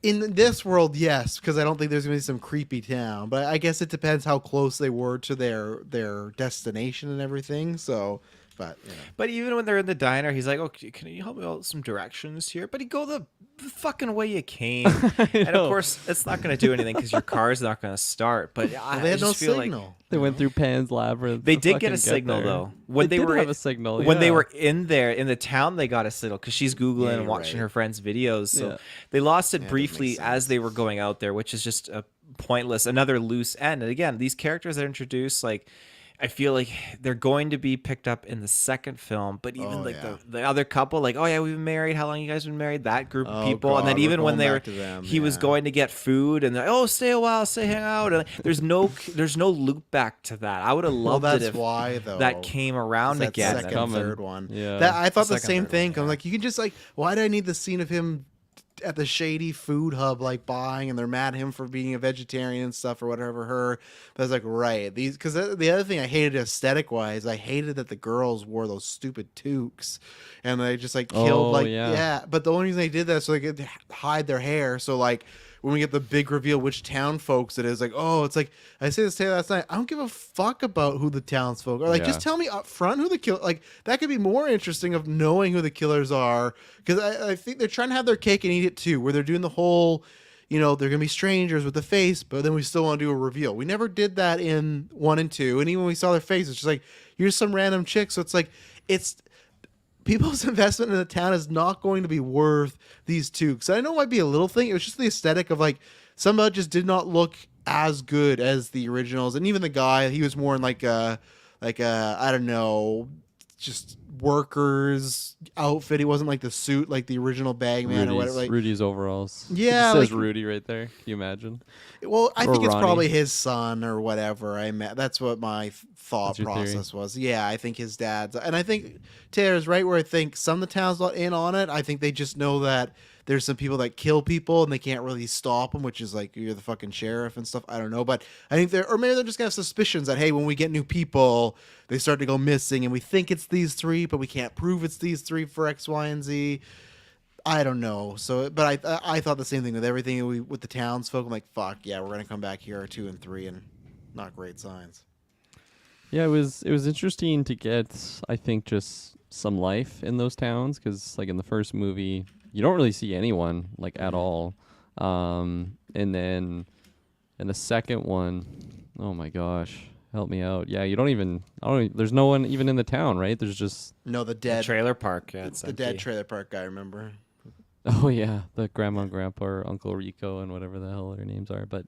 in this world, yes, because I don't think there's gonna be some creepy town. But I guess it depends how close they were to their destination and everything. So, but But even when they're in the diner, he's like, "Oh, can you help me out with some directions here?" But he go the fucking way you came, and of course, it's not going to do anything because your car's not going to start. But I they had no just feel signal. like They went through Pan's Labyrinth. they to did get fucking a signal there. though. When they did were have a signal. when they yeah. were in there in the town, they got a signal because she's googling Yeah, and you're watching right. her friends' videos. So Yeah. they lost it Yeah, that briefly makes as sense. they were going out there, which is just a pointless, another loose end. And again, these characters that are introduced, like, I feel like they're going to be picked up in the second film, but even Oh, like yeah. the other couple, like, oh yeah, we've been married. How long you guys been married? That group of Oh, people, and God, then we're even when going they were, back to them, he was yeah. going to get food, and they're like, oh, stay a while, stay hang out. And there's no loop back to that. I would have well, loved that's it if why though that came around that again. second, Coming. third one. Yeah. That I thought the Second, same third thing. one, 'Cause I'm yeah. like, you can just like, why do I need the scene of him at the shady food hub, like buying, and they're mad at him for being a vegetarian and stuff or whatever. Her, but I was like, right, these because the other thing I hated aesthetic wise, I hated that the girls wore those stupid toques, and they just like killed Oh, like yeah. But the only reason they did that is so they could hide their hair. So like. When we get the big reveal which town folks it is, like, oh, it's like I said this to you last night. I don't give a fuck about who the townsfolk are. Like, Yeah. just tell me up front who the kill. Like, that could be more interesting of knowing who the killers are. Because I think they're trying to have their cake and eat it too, where they're doing the whole, they're gonna be strangers with the face, but then we still want to do a reveal. We never did that in 1 and 2, and even when we saw their face, it's just like here's some random chick. So it's like it's. People's investment in the town is not going to be worth these tukes. I know it might be a little thing. It was just the aesthetic of like somehow just did not look as good as the originals. And even the guy, he was more in like a I don't know, just workers outfit. He wasn't like the suit like the original Bagman or whatever. Like, Rudy's overalls. Yeah, It says like- Rudy right there. Can you imagine? well, I Or think it's Ronnie. probably his son or whatever. That's what my thought That's your theory? process was. Yeah, I think his dad's, and I think Taylor's right where I think some of the town's not in on it. I think they just know that there's some people that kill people and they can't really stop them, which is like you're the fucking sheriff and stuff. I don't know, but I think or maybe they're just gonna have suspicions that hey, when we get new people, they start to go missing, and we think it's these three, but we can't prove it's these three for X, Y, and Z. I don't know. So, but I thought the same thing with everything with the townsfolk. I'm like, fuck yeah, we're gonna come back here 2 and 3, and not great signs. Yeah, it was interesting to get, I think, just some life in those towns because, like in the first movie, you don't really see anyone like at all, and then in the second one, oh my gosh, help me out. Yeah, you don't even. There's no one even in the town, right? There's just. No, the dead Trailer park. Yeah, it's the dead empty. trailer park guy. Remember? Oh yeah, the grandma and grandpa or Uncle Rico and whatever the hell their names are. But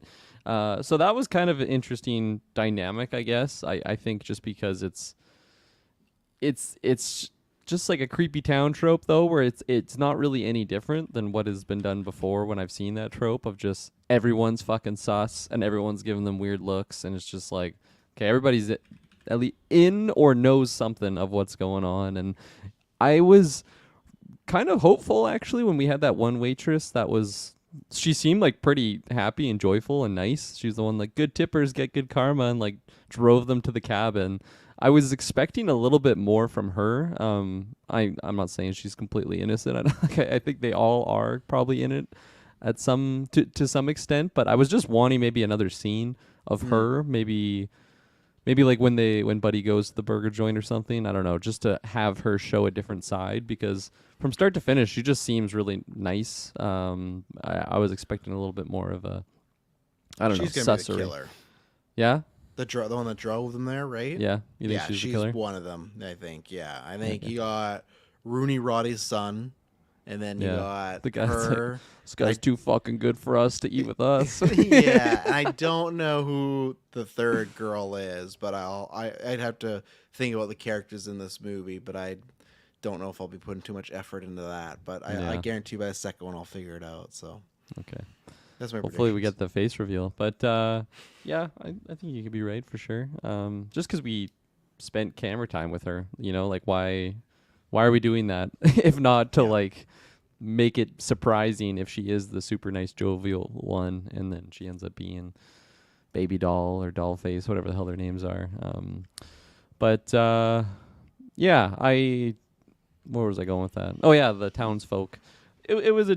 so that was kind of an interesting dynamic, I guess. I think just because it's just like a creepy town trope though, where it's not really any different than what has been done before when I've seen that trope of just everyone's fucking sus and everyone's giving them weird looks and it's just like, okay, everybody's at least in or knows something of what's going on. And I was kind of hopeful actually when we had that one waitress she seemed like pretty happy and joyful and nice. She's the one like good tippers get good karma and like drove them to the cabin. I was expecting a little bit more from her. I'm not saying she's completely innocent. I think they all are probably in it. at some to some extent, but I was just wanting maybe another scene of her, maybe like when Buddy goes to the burger joint or something. I don't know, just to have her show a different side, because from start to finish she just seems really nice. I was expecting a little bit more of a, I don't She's know, gonna be the sussery. killer. Yeah, The one that drove them there, right? yeah. You think Yeah, she's the she's killer? one of them. I think. Yeah, I think you got Rooney Roddy's son, and then you Yeah. got The guy's like, her. this guy's too fucking good for us to eat with us. Yeah, and I don't know who the third girl is, but I'd have to think about the characters in this movie, but I don't know if I'll be putting too much effort into that. But I Yeah. guarantee by the second one I'll figure it out. So Okay. that's my Hopefully we predictions. get the face reveal. But yeah, I think you could be right for sure. Just because we spent camera time with her, like why are we doing that if not to like make it surprising if she is the super nice jovial one, and then she ends up being baby doll or doll face, whatever the hell their names are. But yeah, where was I going with that? Oh yeah, the townsfolk. It was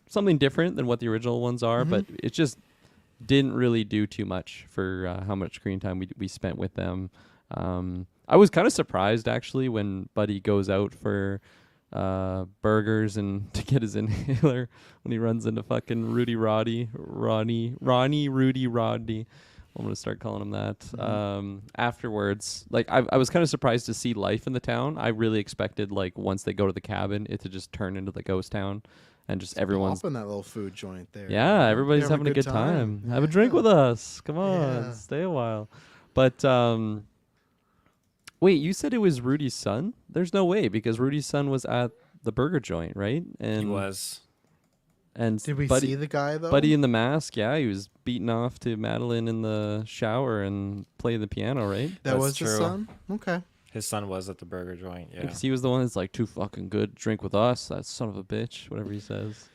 something different than what the original ones are, but it just didn't really do too much for how much screen time we spent with them. I was kind of surprised actually when Buddy goes out for burgers and to get his inhaler when he runs into fucking Ronnie Rudy Rodney. I'm gonna start calling him that. Afterwards, like I was kind of surprised to see life in the town. I really expected like once they go to the cabin, it to just turn into the ghost town, and just everyone's Pop in that little food joint there. yeah, everybody's You're having a good time. Have a drink Yeah. with us. Come on, Yeah. stay a while. But wait, you said it was Rudy's son? There's no way, because Rudy's son was at the burger joint, right? And He was. And Did we Buddy, see the guy though? Buddy in the Mask, yeah, he was beating off to Madeline in the shower and playing the piano, right? That That's was his true. son. Okay. His son was at the burger joint. Yeah. Because he was the one that's like, too fucking good, drink with us, that son of a bitch, whatever he says.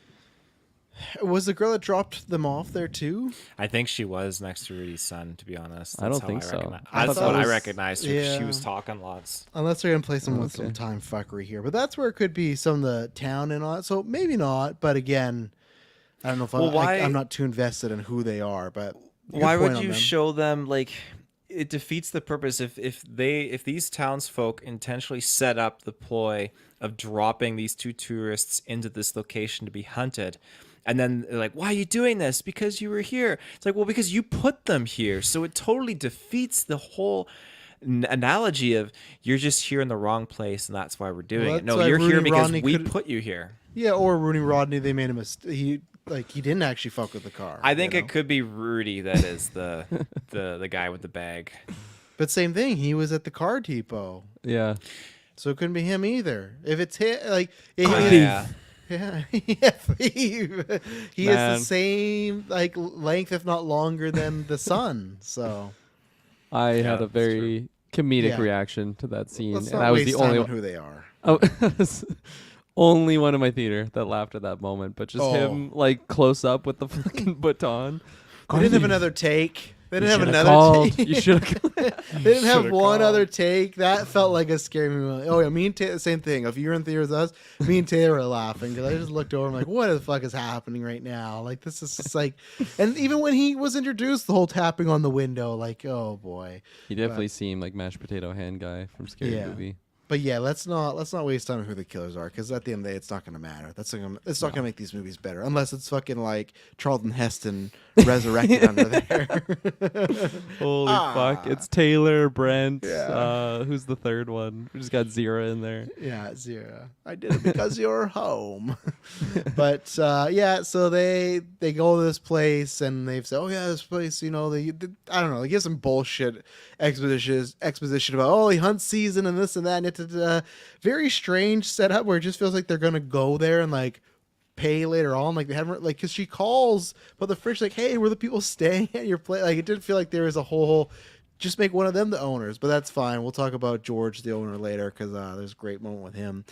Was the girl that dropped them off there too? I think she was next to Rudy's son, to be honest. I don't how think so. recogni- I That's thought what it I was- recognized her. 'Cause She yeah. was talking lots. Unless they're gonna play some with some Okay. time fuckery here, but that's where it could be some of the town and all that. So maybe not. But again, I don't know if Well, why- I'm not too invested in who they are. But good Why point would on you them. show them like? It defeats the purpose if these townsfolk intentionally set up the ploy of dropping these two tourists into this location to be hunted, and then they're like, why are you doing this? Because you were here. It's like, well, because you put them here. So it totally defeats the whole analogy of you're just here in the wrong place and that's why we're doing Well, it. No, that's why you're here Rooney because Rodney we could- put you here. Yeah, or Rooney Rodney, they made a mistake. He didn't actually fuck with the car. I think you it know? could be Rudy that is the the guy with the bag. But same thing. He was at the car depot, Yeah. so it couldn't be him either. If it's him, like Yeah. yeah, he has Man. the same like length, if not longer, than the sun. So I had a that's very comedic Yeah. reaction to that scene. let's And not I was waste the time only on one. who they are. Oh, only one in my theater that laughed at that moment, but just Oh. him like close up with the fucking baton. They didn't have another take. They didn't have Should've another called. take. You should have. They didn't have Should've one called. other take. That felt like a scary movie. Oh yeah, me and Taylor, same thing. If you're in theaters with us, me and Taylor were laughing because I just looked over. I'm like, what the fuck is happening right now? Like this is just like, and even when he was introduced, the whole tapping on the window, like, oh boy. He definitely seemed like mashed potato hand guy from Scary Yeah. Movie. But yeah, let's not waste time on who the killers are because at the end of the day, it's not going to matter. It's not going to make these movies better unless it's fucking like Charlton Heston resurrected under there. Holy fuck! It's Taylor, Brent. Yeah. Who's the third one? We just got Zira in there. Yeah, zero. I did it because you're home. But yeah, so they go to this place and they've said, oh yeah, this place, they I don't know, they give some bullshit exposition about he hunts season and this and that. And it's very strange setup where it just feels like they're gonna go there and like pay later on, like they haven't, like, because she calls, but the fridge like, hey, we're the people staying at your place. Like it didn't feel like there was a whole. Just make one of them the owners, but that's fine. We'll talk about George, the owner, later because there's a great moment with him.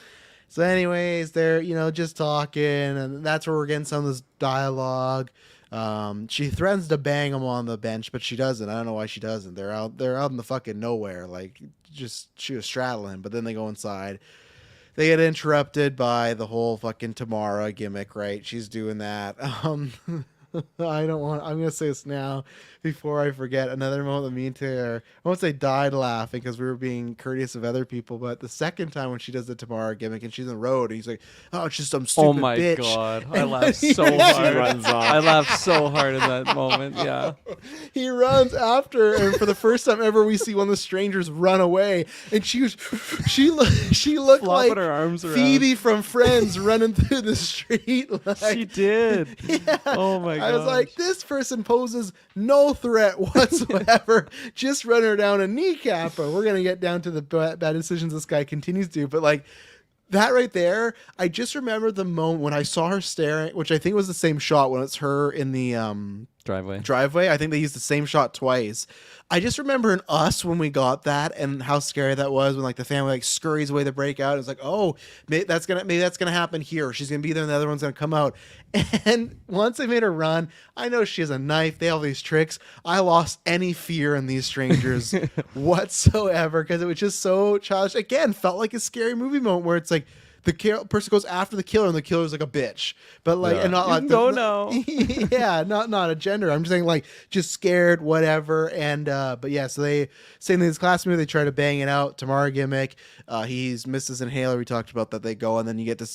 So, anyways, they're just talking, and that's where we're getting some of this dialogue. She threatens to bang him on the bench, but she doesn't. I don't know why she doesn't. They're out in the fucking nowhere, like just she was straddling him. But then they go inside. they get interrupted by the whole fucking Tamara gimmick, right? She's doing that. I'm gonna say this now before I forget. Another moment that me and Taylor, I won't say died laughing because we were being courteous of other people, but the second time when she does the Tamara gimmick and she's on the road and he's like, oh, it's just some stupid Oh my bitch. god, I And laughed he- so She hard. runs off. I laughed so hard in that moment. Yeah. He runs after, and for the first time ever, we see one of the strangers run away, and she looked Flopping like her arms around. Phoebe from Friends running through the street. Like, She did. yeah. Oh my god. I was like, this person poses no threat whatsoever. Just run her down and kneecap her. We're gonna get down to the bad decisions this guy continues to do, but like. That right there, I just remember the moment when I saw her staring, which I think was the same shot when it's her in the driveway. I think they used the same shot twice. I just remember in Us when we got that and how scary that was when like the family like scurries away to break out. It's like, oh, maybe that's gonna happen here. She's gonna be there and the other one's gonna come out. And once they made her run, I know she has a knife. They have all these tricks. I lost any fear in these strangers whatsoever because it was just so childish. Again, felt like a scary movie moment where it's like the person goes after the killer and the killer's like a bitch, but like Yeah. and not You like can go now. yeah, not a gender. I'm just saying like just scared, whatever. And but yeah, so they same thing as class movie. They try to bang it out. Tamara gimmick. He's Mrs. Inhaler. We talked about that. They go and then you get to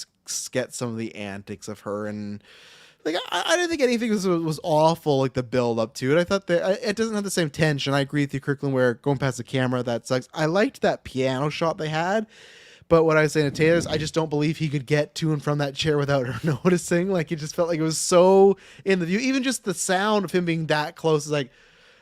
get some of the antics of her and. Like I didn't think anything was awful. Like the build up to it, I thought that it doesn't have the same tension. I agree with you, Kirkland. Where going past the camera that sucks. I liked that piano shot they had. But what I was saying to Taylor is I just don't believe he could get to and from that chair without her noticing. Like it just felt like it was so in the view. Even just the sound of him being that close is like,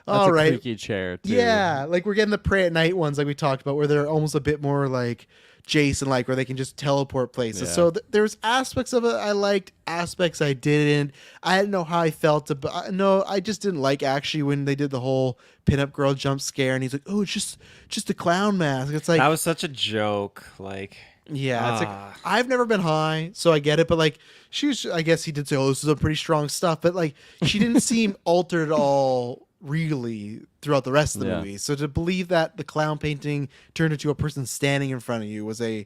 That's all a right. creaky chair too. Yeah. Like we're getting the Pray at Night ones like we talked about where they're almost a bit more like Jason like where they can just teleport places. Yeah. So there's aspects of it I liked, aspects I didn't. I didn't know how I felt about no, I just didn't like actually when they did the whole pinup girl jump scare and he's like, oh, it's just a clown mask. It's like That was such a joke. Like, yeah, it's like I've never been high, so I get it. But like she was, I guess he did say, "Oh, this is a pretty strong stuff." But like she didn't seem altered at all, really, throughout the rest of the Yeah. movie. So to believe that the clown painting turned into a person standing in front of you was a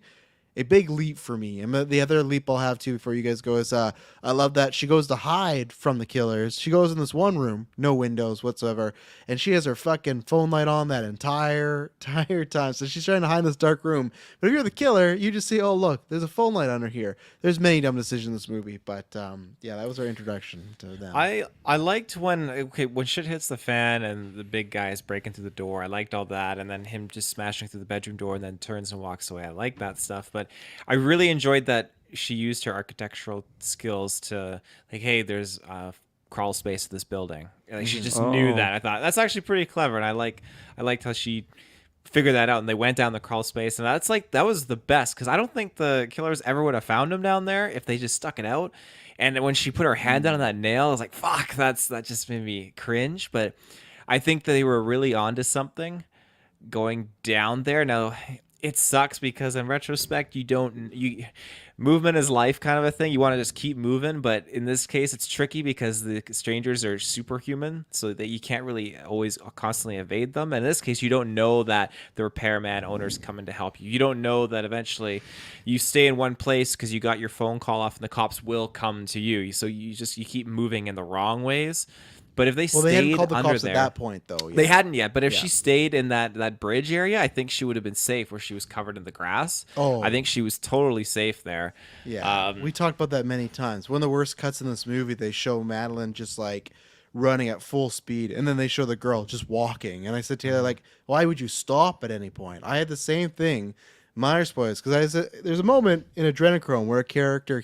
big leap for me. And the other leap I'll have too before you guys go is I love that she goes to hide from the killers. She goes in this one room, no windows whatsoever, and she has her fucking phone light on that entire time. So she's trying to hide in this dark room. But if you're the killer, you just see, oh look, there's a phone light under here. There's many dumb decisions in this movie, but yeah, that was our introduction to them. I liked when shit hits the fan and the big guy is breaking through the door. I liked all that, and then him just smashing through the bedroom door and then turns and walks away. I like that stuff, but I really enjoyed that she used her architectural skills to like, hey, there's a crawl space to this building. Like she just knew that. I thought that's actually pretty clever, and I liked how she figured that out and they went down the crawl space, and that was the best because I don't think the killers ever would have found him down there if they just stuck it out. And when she put her hand down on that nail, I was like, fuck, that just made me cringe. But I think they were really onto something going down there. Now it sucks because in retrospect movement is life kind of a thing. You want to just keep moving, but in this case it's tricky because the strangers are superhuman, so that you can't really always constantly evade them. And in this case, you don't know that the repairman owner's coming to help you. You don't know that eventually you stay in one place because you got your phone call off and the cops will come to you. So you keep moving in the wrong ways. But if they they hadn't stayed called the under cops there, at that point though. they hadn't yet. But if Yeah. she stayed in that bridge area, I think she would have been safe where she was covered in the grass. Oh. I think she was totally safe there. Yeah, we talked about that many times. One of the worst cuts in this movie, they show Madeline just like running at full speed, and then they show the girl just walking. And I said to Taylor, like, why would you stop at any point? I had the same thing. Minor spoilers, because there's a moment in Adrenochrome where a character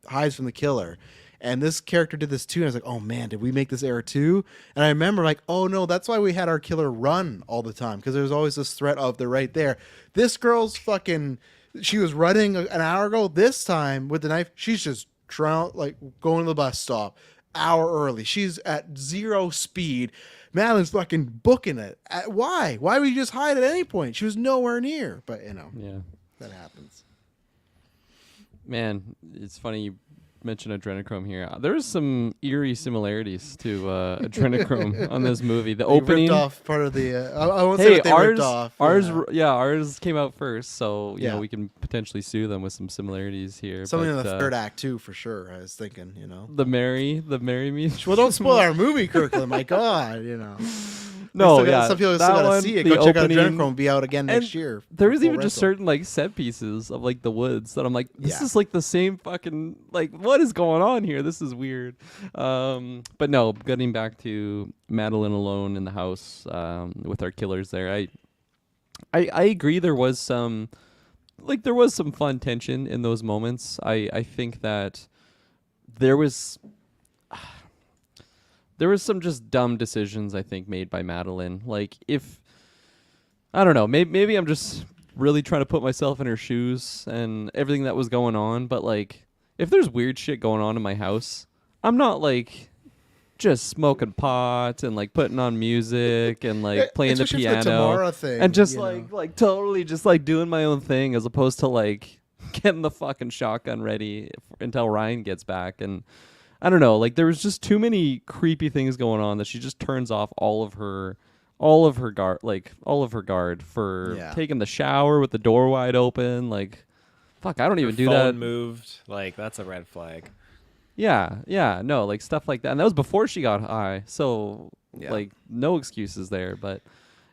hides from the killer. And this character did this too. And I was like, oh man, did we make this error too? And I remember like, oh no, that's why we had our killer run all the time. Because there's always this threat of they're right there. This girl's fucking, she was running an hour ago. This time with the knife, she's just like going to the bus stop hour early. She's at 0 speed. Madeline's fucking booking it. Why? Why would you just hide at any point? She was nowhere near. But Yeah. that happens. Man, it's funny you mention adrenochrome here. There's some eerie similarities to adrenochrome on this movie. The They opening. ripped off part of the. I won't say Hey, what they ripped off. ours came out first, so you Yeah. know we can potentially sue them with some similarities here. Something but, in the third act too, for sure. I was thinking, the Mary me. Well, don't spoil our movie, Kirkland. My God, No, some people still that gotta one, see it. the Go check out opening- Adrenochrome. Will be out again and next year. There was for even full just rental. certain like set pieces of like the woods that I'm like, this Yeah. is like the same fucking like what is going on here? This is weird. But no, getting back to Madeline alone in the house with our killers there, I agree there was some fun tension in those moments. I think that there was some just dumb decisions I think made by Madeline. Like if I don't know, maybe I'm just really trying to put myself in her shoes and everything that was going on, but like if there's weird shit going on in my house, I'm not like just smoking pot and like putting on music and like playing the Especially for piano Tamara thing, and just you like know. like totally just like doing my own thing as opposed to like getting the fucking shotgun ready until Ryan gets back. And I don't know, like there was just too many creepy things going on that she just turns off all of her guard for Yeah. taking the shower with the door wide open. Like fuck, I don't even do phone that. moved. Like that's a red flag. Yeah, no, like stuff like that. And that was before she got high. So Yeah. like no excuses there, but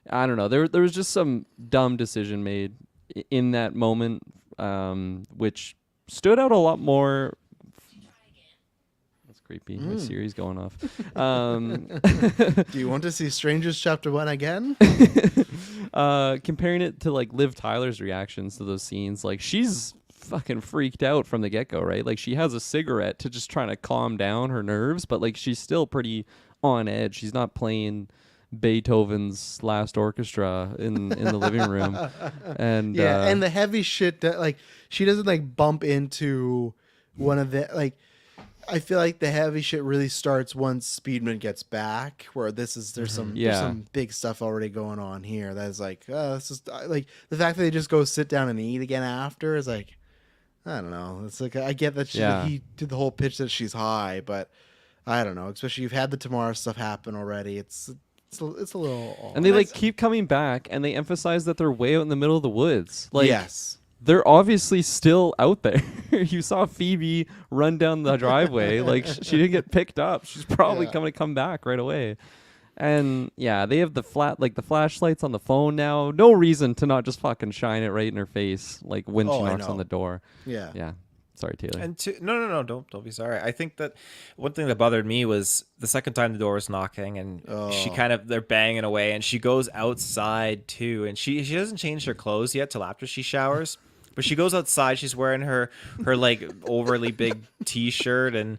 I don't know. There was just some dumb decision made in that moment which stood out a lot more. That's creepy. My Siri's going off. Do you want to see Strangers Chapter 1 again? Comparing it to like Liv Tyler's reactions to those scenes, like she's fucking freaked out from the get-go, right? Like she has a cigarette to just trying to calm down her nerves, but like she's still pretty on edge. She's not playing Beethoven's Last Orchestra in the living room. And Yeah, and the heavy shit that like she doesn't like bump into one of the like. I feel like the heavy shit really starts once Speedman gets back. Where there's some big stuff already going on here. That is like, this is like the fact that they just go sit down and eat again after is like, I don't know. It's like I get that he did the whole pitch that she's high, but I don't know. Especially you've had the Tamara stuff happen already. It's a little odd. and they like keep coming back, and they emphasize that they're way out in the middle of the woods. Like, yes. they're obviously still out there. You saw Phoebe run down the driveway. Like she didn't get picked up. She's probably going to come back right away. And yeah, they have the flashlights on the phone now. No reason to not just fucking shine it right in her face, like when she knocks on the door. Yeah. Yeah. Sorry, Taylor. And no, don't be sorry. I think that one thing that bothered me was the second time the door was knocking, and they're banging away, and she goes outside too, and she doesn't change her clothes yet till after she showers, but she goes outside. She's wearing her like overly big t-shirt, and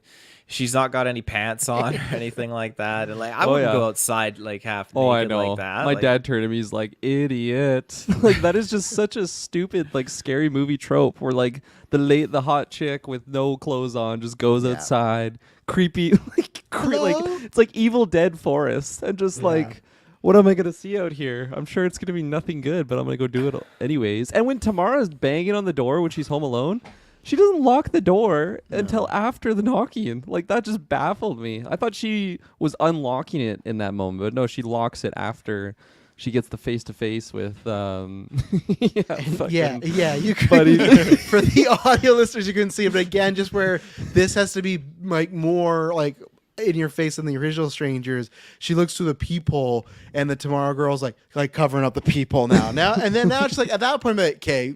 she's not got any pants on or anything like that. And like I wouldn't go outside like half naked I know. like that. My like, dad turned to me. He's like, "Idiot!" Like that is just such a stupid, like, scary movie trope where like the hot chick with no clothes on just goes outside, creepy, like it's like Evil Dead forest, and just like, what am I gonna see out here? I'm sure it's gonna be nothing good, but I'm gonna go do it anyways. And when Tamara's banging on the door when she's home alone, she doesn't lock the door until after the knocking. Like that just baffled me. I thought she was unlocking it in that moment, but no, she locks it after she gets the face to face with You buddy. could for the audio listeners you couldn't see it, but again, just where this has to be like more like in your face than the original Strangers. She looks through the peephole, and the Tomorrow Girl's like covering up the peephole now, and then now it's like at that point, like, okay.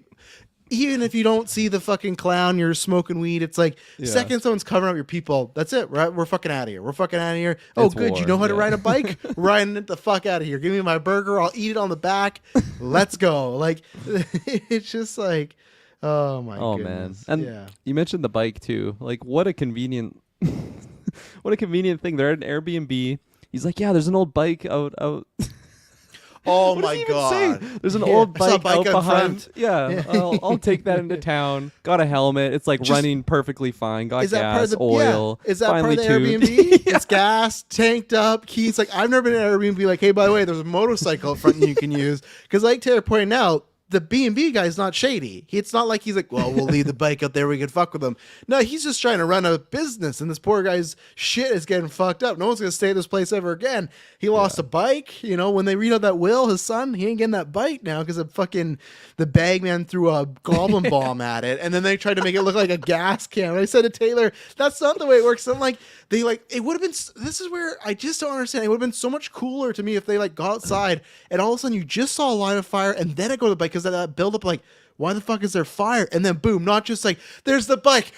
Even if you don't see the fucking clown, you're smoking weed. It's like second someone's covering up your people. That's it, right? We're fucking out of here. We're fucking out of here. Oh, It's good. war, You know how to yeah. ride a bike? Riding it the fuck out of here. Give me my burger. I'll eat it on the back. Let's go. Like it's just like, oh my goodness. Man. And you mentioned the bike too. Like what a convenient, what a convenient thing. They're at an Airbnb. He's like, yeah, there's an old bike out. Oh What my does he even god! say? There's an old I saw a bike out on behind. front. Yeah, I'll take that into town. Got a helmet. It's like running perfectly fine. Got Is that part of gas, the oil. Is that part finally of the tuned. Airbnb? It's gas, tanked up, keys. Like I've never been in an Airbnb. Like, hey, by the way, there's a motorcycle up front you can use. Because, like Taylor pointed out, the B&B guy's not shady. It's not like he's like, well, we'll leave the bike out there. We can fuck with him. No, he's just trying to run a business, and this poor guy's shit is getting fucked up. No one's gonna stay at this place ever again. He lost a bike. You know, when they read out that will, his son, he ain't getting that bike now because the bagman threw a goblin bomb at it, and then they tried to make it look like a gas can. And I said to Taylor, that's not the way it works. I'm like, it would have been. This is where I just don't understand. It would have been so much cooler to me if they like got outside and all of a sudden you just saw a line of fire and then I go to the bike because that build up like, why the fuck is there fire? And then boom, not just like there's the bike.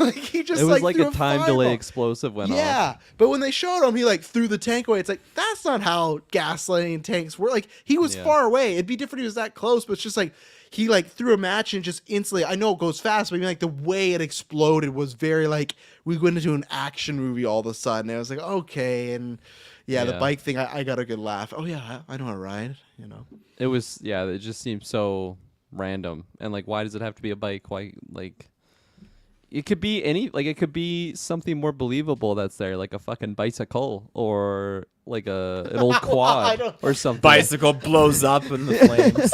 Like he just It was like threw a time delay fireball. explosive went off. Yeah, but when they showed him, he like threw the tank away. It's like that's not how gaslighting tanks work. Like he was far away. It'd be different if he was that close, but it's just like he like threw a match and just instantly. I know it goes fast, but I mean, like the way it exploded was very like we went into an action movie all of a sudden. And I was like, okay, and the bike thing, I got a good laugh. Oh yeah, I know how to ride. You know, It was it just seemed so random. And like, why does it have to be a bike? Why like? It could be it could be something more believable that's there, like a fucking bicycle or like an old quad or something. Bicycle blows up in the flames.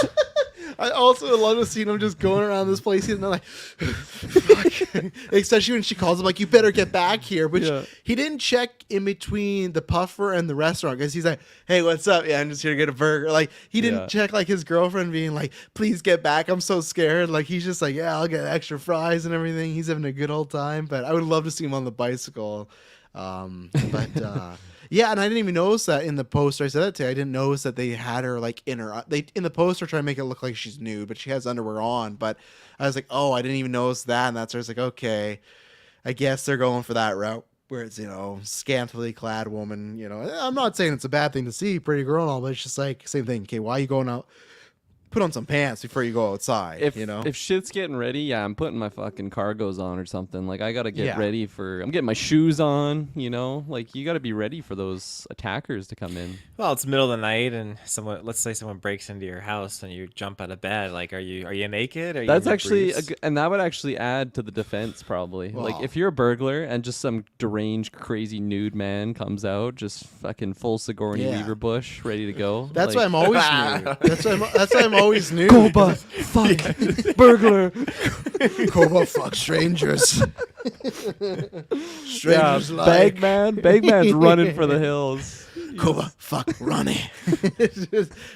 I also love to see him just going around this place and they're like, fuck. Especially when she calls him like, you better get back here. Which he didn't check in between the puffer and the restaurant because he's like, hey, what's up? Yeah, I'm just here to get a burger. Like he didn't check like his girlfriend being like, please get back. I'm so scared. Like he's just like, yeah, I'll get extra fries and everything. He's having a good old time. But I would love to see him on the bicycle. Yeah, and I didn't even notice that in the poster. I said that to you. I didn't notice that they had her like in the poster try to make it look like she's nude, but she has underwear on. But I was like, oh, I didn't even notice that, and that's where I was like, okay, I guess they're going for that route where it's scantily clad woman. I'm not saying it's a bad thing to see pretty girl and all, but it's just like same thing. Okay, why are you going out? Put on some pants before you go outside. If shit's getting ready, I'm putting my fucking cargos on or something. Like I gotta get ready I'm getting my shoes on. Like you gotta be ready for those attackers to come in. Well, it's middle of the night, and let's say someone breaks into your house, and you jump out of bed. Like, are you naked? Are you That's actually, and that would actually add to the defense probably. Well, like if you're a burglar and just some deranged, crazy nude man comes out, just fucking full Sigourney Weaver bush, ready to go. That's why I'm always nude. That's why I'm always nude. Koba, fuck, burglar. Koba, fuck strangers. Strangers like. Bagman's running for the hills. Koba, fuck Ronnie.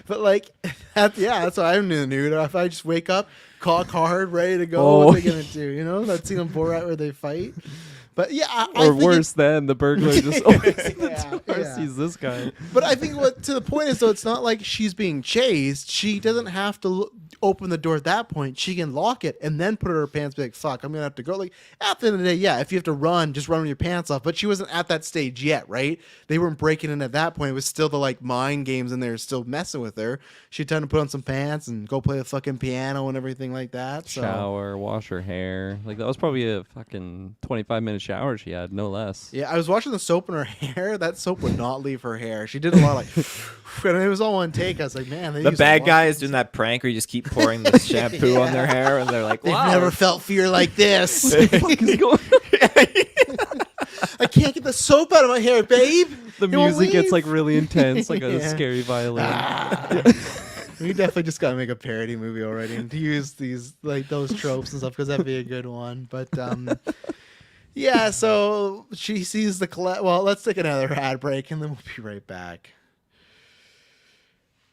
But like, that's why I'm nude. If I just wake up, cock hard, ready to go, what are they gonna do? That scene on Borat where they fight. But yeah, I or worse than the burglar just opens the door, sees this guy. But I think what to the point is, though, it's not like she's being chased. She doesn't have to open the door at that point. She can lock it and then put her pants. Be like, "Fuck, I'm gonna have to go." Like at the end of the day, if you have to run, just run with your pants off. But she wasn't at that stage yet, right? They weren't breaking in at that point. It was still the like mind games, and they're still messing with her. She had time to put on some pants and go play the fucking piano and everything like that. So. Shower, wash her hair. Like that was probably a fucking 25-minute shower she had, no less. Yeah, I was watching the soap in her hair. That soap would not leave her hair. She did a lot of like, and it was all one take. I was like, man, the bad guy is doing that prank where you just keep pouring the shampoo on their hair, and they're like, wow. They've never felt fear like this. What the fuck is going on? I can't get the soap out of my hair, babe. The music gets like really intense, like a scary violin. We definitely just gotta make a parody movie already and to use these like those tropes and stuff because that'd be a good one. But yeah, so she sees the well, let's take another ad break and then we'll be right back.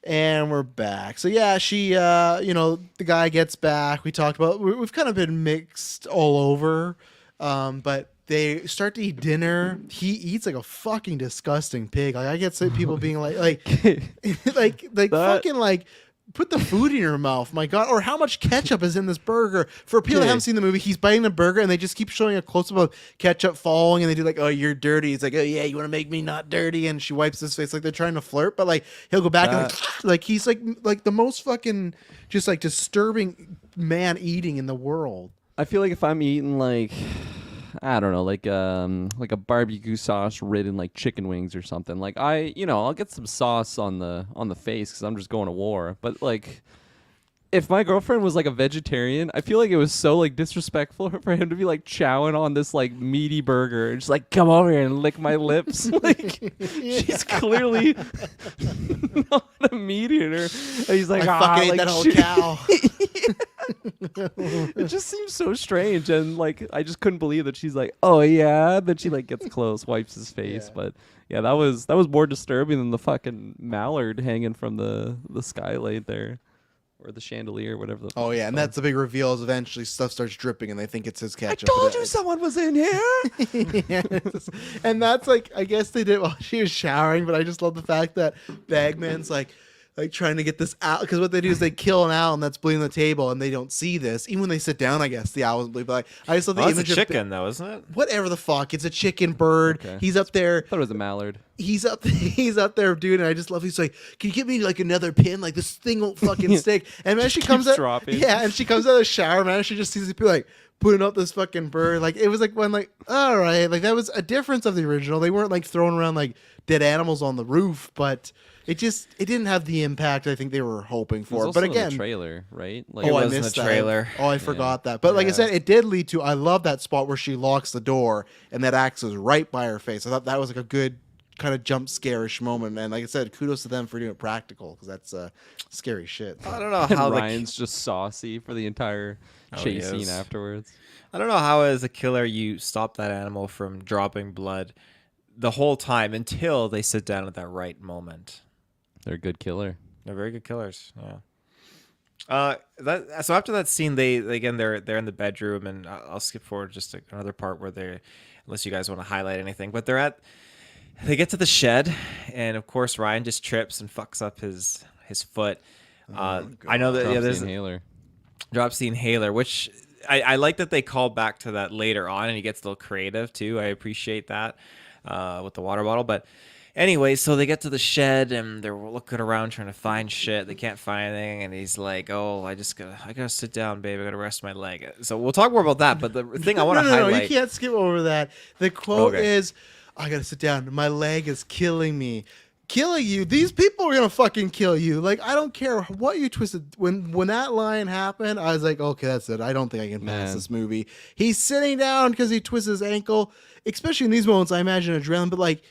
And we're back. So yeah, she the guy gets back. We talked about we've kind of been mixed all over. But they start to eat dinner. He eats like a fucking disgusting pig. Like I get some people being like fucking like put the food in your mouth. My God. Or how much ketchup is in this burger? For people that haven't seen the movie, he's biting the burger and they just keep showing a close up of ketchup falling and they do like, oh, you're dirty. He's like, oh yeah, you want to make me not dirty? And she wipes his face like they're trying to flirt, but like he'll go back and like he's like the most fucking just like disturbing man eating in the world. I feel like if I'm eating like I don't know, like a barbecue sauce ridden like chicken wings or something. Like I'll get some sauce on the face because I'm just going to war. But like if my girlfriend was like a vegetarian, I feel like it was so like disrespectful for him to be like chowing on this like meaty burger and just like come over here and lick my lips. Like she's clearly not a meat eater. And he's like, I fucking ate like, that whole cow. It just seems so strange, and like I just couldn't believe that she's like, oh yeah. Then she like gets close, wipes his face, Yeah. but yeah, that was more disturbing than the fucking mallard hanging from the skylight there. Or the chandelier, whatever. Oh yeah, and called. that's the big reveal. Is eventually stuff starts dripping, and they think it's his I ketchup. told but you it's- someone was in here. Yes. And that's like, I guess they did while she was showering, but I just love the fact that Bagman's like trying to get this out, because what they do is they kill an owl and that's bleeding the table, and they don't see this. Even when they sit down, I guess the owl doesn't bleed. But like, I just love the Well, that's image a of chicken, though, isn't it? whatever the fuck. It's a chicken bird. Okay. He's up there. I thought it was a mallard. He's up there, dude, and I just love. He's like, "Can you give me like another pin? Like this thing won't fucking stick." And man, she comes keeps out, dropping. yeah, and she comes out of the shower, man. She just sees people like putting up this fucking bird. Like it was like when like, all right, like that was a difference of the original. They weren't like throwing around like dead animals on the roof, but it didn't have the impact I think they were hoping It was for. also But in the again, trailer, right? Like, oh, I was in missed the that. trailer. Oh, I forgot that. But like I Yeah. said, it did lead to. I love that spot where she locks the door and that axe is right by her face. I thought that was like a good kind of jump scare-ish moment. And like I said, kudos to them for doing it practical, because that's scary shit. I don't know and how Ryan's just saucy for the entire he chase scene is. afterwards. I don't know how as a killer you stop that animal from dropping blood the whole time until they sit down at that right moment. They're a good killer. They're very good killers. Yeah. So after that scene, they're in the bedroom, and I'll skip forward just to another part where they're, unless you guys want to highlight anything, but they get to the shed, and of course Ryan just trips and fucks up his foot. I know that Drops there's the inhaler. drops the inhaler, which I like that they called back to that later on, and he gets a little creative too. I appreciate that with the water bottle. But anyway, so they get to the shed and they're looking around trying to find shit. They can't find anything, and he's like, "Oh, I gotta sit down, babe. I gotta rest my leg." So we'll talk more about that. But the thing I want to no, highlight. you can't skip over that. The quote Okay. is, "I gotta sit down. My leg is killing me." Killing you. These people are gonna fucking kill you. Like I don't care what you twisted. When that line happened, I was like, okay, that's it. I don't think I can pass Man. this movie. He's sitting down because he twists his ankle. Especially in these moments, I imagine adrenaline. But like,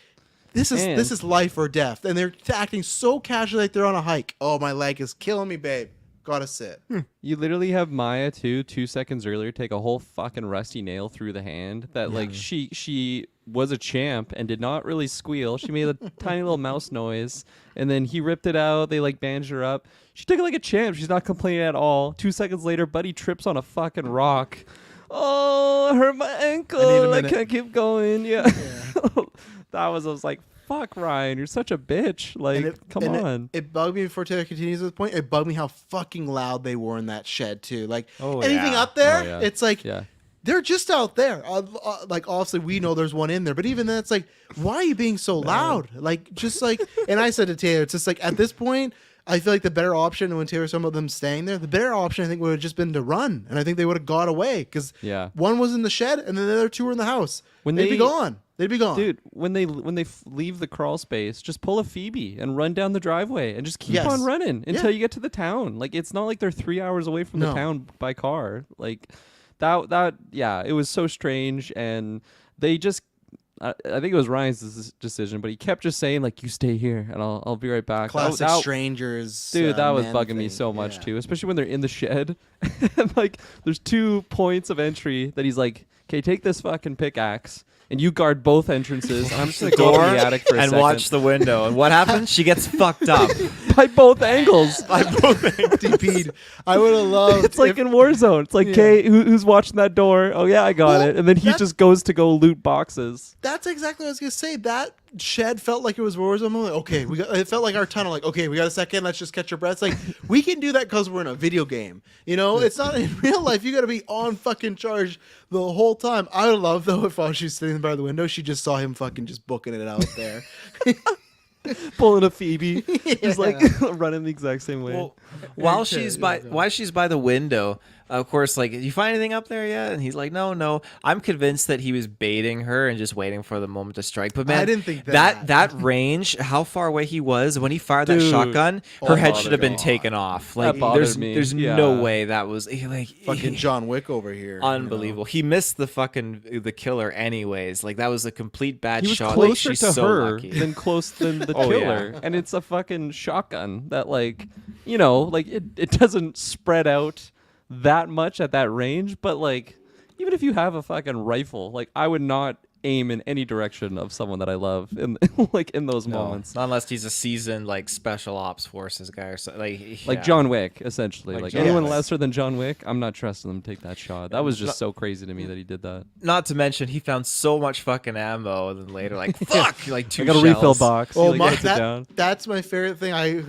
this And- is life or death, and they're acting so casually, like they're on a hike. Oh, my leg is killing me, babe. Gotta sit. You literally have Maya too. 2 seconds earlier, take a whole fucking rusty nail through the hand. That like she was a champ and did not really squeal. She made a tiny little mouse noise, and then he ripped it out. They like bandaged her up. She took it like a champ. She's not complaining at all. 2 seconds later, Buddy trips on a fucking rock. Oh, it hurt my ankle. I minute. can't keep going. Yeah, I was like, fuck, Ryan, you're such a bitch. Like, come on. It bugged me before Taylor continues with the point. It bugged me how fucking loud they were in that shed too. Like Oh, anything yeah. up there, Oh, yeah. it's like Yeah. they're just out there. Like obviously we know there's one in there, but even then it's like, why are you being so loud? Like just like, and I said to Taylor, it's just like at this point, I feel like the better option when Taylor was talking about them staying there, the better option I think would have just been to run, and I think they would have got away because Yeah. one was in the shed and then the other two were in the house. When They'd be they- gone. They'd be gone. Dude, when they leave the crawl space, just pull a Phoebe and run down the driveway and just keep Yes. on running until Yeah. you get to the town. Like it's not like they're 3 hours away from the No. town by car. Like that yeah, it was so strange, and they just I think it was Ryan's decision, but he kept just saying like, "You stay here, and I'll be right back." Classic That- strangers. Dude, that was man bugging me thing. so much Yeah. too, especially when they're in the shed. And like, there's 2 points of entry that he's like, "Okay, take this fucking pickaxe, and you guard both entrances. And I'm just gonna go Door up in the attic for a and second." watch the window. And what happens? She gets fucked up. By both angles. DP'd. I would have loved. It's like if- in Warzone. It's like, Yeah. "Okay, who's watching that door? Oh yeah, I got Well, it." And then he that's- just goes to go loot boxes. That's exactly what I was gonna say. That shed felt like it was Warzone. I'm like, okay, it felt like our tunnel. Like, okay, we got a second. Let's just catch our breaths. Like, we can do that because we're in a video game. You know, it's not in real life. You got to be on fucking charge the whole time. I would love though if while she's sitting by the window, she just saw him fucking just booking it out there. Pulling a Phoebe. Just like running the exact same way. Well, while she's by the window, Of course, like, you find anything up there yet? And he's like, no. I'm convinced that he was baiting her and just waiting for the moment to strike. But man, I didn't think that range, how far away he was when he fired that Dude. shotgun, Oh her my head should have been God. taken off. That Like, bothered me. there's Yeah. no way that was like Fucking John Wick over here. unbelievable. He missed the killer anyways. Like, that was a complete bad He was shot. Like, closer she's to so her lucky. than the Oh, killer, yeah. and it's a fucking shotgun that, like, you know, like it doesn't spread out that much at that range. But like, even if you have a fucking rifle, like, I would not aim in any direction of someone that I love in like in those moments. Not unless he's a seasoned like special ops forces guy or something. Like yeah. John Wick, essentially. Like John anyone Wick. lesser than John Wick, I'm not trusting them to take that shot. That was just so crazy to me that he did that. Not to mention, he found so much fucking ammo. And then later, like, fuck, like two I got a shells. refill box. Oh He, my! like, puts it down. That's my favorite thing. I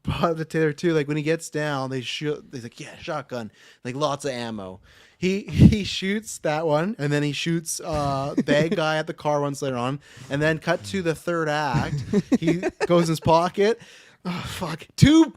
bought the Taylor too. Like when he gets down, they shoot. He's like, yeah, shotgun. Like lots of ammo. He shoots that one, and then he shoots bad guy at the car once later on, and then cut to the third act. He goes in his pocket. Oh fuck! Two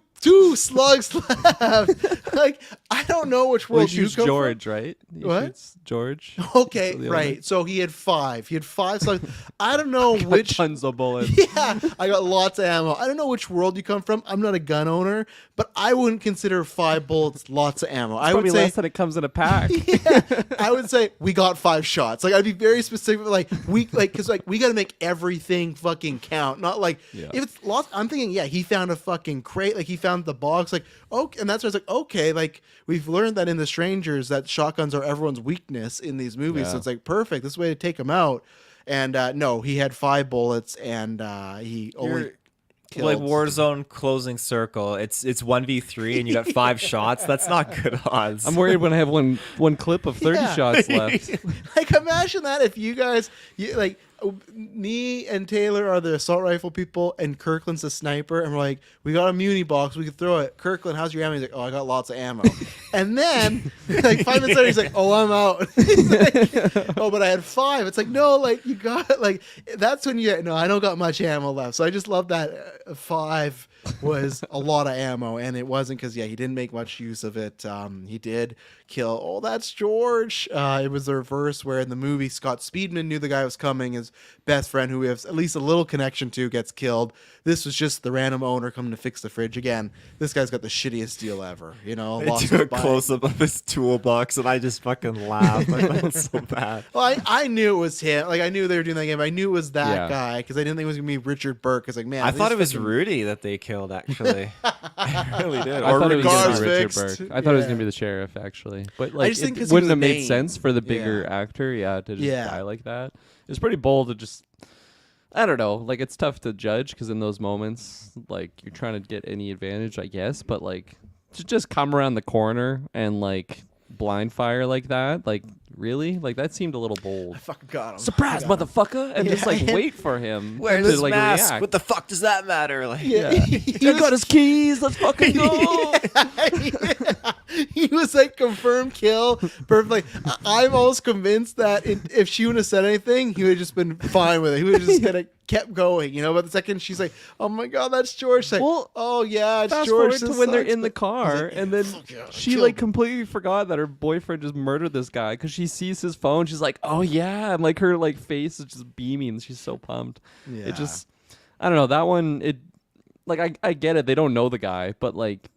slugs left. Like I don't know which Well, world he you shoots come George, right? He What? shoots George. from. Okay, So the right. other- So he had 5. He had 5 slugs. I don't know Got which. tons of bullets. Yeah, I got lots of ammo. I don't know which world you come from. I'm not a gun owner, but I wouldn't consider 5 bullets lots of ammo. I would Probably say less than it comes in a pack. yeah, I would say we got 5 shots. Like I'd be very specific. Like because we got to make everything fucking count. Not like Yeah. if it's lost. I'm thinking, yeah, he found a fucking crate. Like he found the box. Like okay, and that's where it's like okay, like we've learned that in The Strangers that shotguns are everyone's weakness in these movies. So Yeah. it's like perfect. This way to take him out. And no, he had 5 bullets, and he only. You're- Killed. Like Warzone closing circle. It's 1v3 and you got 5 shots. That's not good odds. I'm worried when I have one clip of 30 Yeah. shots left. Like imagine that if you guys like me and Taylor are the assault rifle people and Kirkland's the sniper and we're like we got a muni box we could throw it. Kirkland, how's your ammo? He's like, oh, I got lots of ammo. And then like 5 minutes later he's like, oh, I'm out. He's like, oh, but I had 5. It's like no, like you got like that's when you no, I don't got much ammo left. So I just love that 5 was a lot of ammo, and it wasn't because he didn't make much use of it. He did kill. Oh, that's George. It was the reverse where in the movie Scott Speedman knew the guy was coming. His best friend, who we have at least a little connection to, gets killed. This was just the random owner coming to fix the fridge again. This guy's got the shittiest deal ever. You know, They lost do a his bike. close up of his toolbox and I just fucking laughed. I felt so bad. Well, I knew it was him. Like I knew they were doing that game. I knew it was that Yeah. guy because I didn't think it was gonna be Richard Burke. It's like man, I thought these it was fucking- Rudy that they killed, actually. I really did. I thought it was Cars gonna be Richard fixed. Burke. I thought it was Yeah. gonna be the sheriff, actually. But like, just think 'cause it he wouldn't was have a made name. sense for the bigger Yeah. actor, to just Yeah. die like that. It's pretty bold to just. I don't know. Like, it's tough to judge because in those moments, like, you're trying to get any advantage, I guess. But like, to just come around the corner and like blind fire like that, like, really, like that seemed a little bold. I fucking got him. Surprise, I got him. motherfucker! And just like Yeah. wait for him Wear to this like mask. react. What the fuck does that matter? Like, Yeah. I got his keys. Let's fucking go. He was like confirmed kill. Perfect. Like, I'm almost convinced that if she wouldn't have said anything, he would have just been fine with it. He would have just kind of kept going, you know. But the second she's like, "Oh my god, that's George," she's like, Well, "Oh yeah, it's Fast George." forward to This when they're sucks, in the but-" car, He's like, and then "Fuck yeah, she kill like him." completely forgot that her boyfriend just murdered this guy because she sees his phone. She's like, "Oh yeah," and like her like face is just beaming. She's so pumped. Yeah. It just, I don't know, that one. It like I get it. They don't know the guy, but like,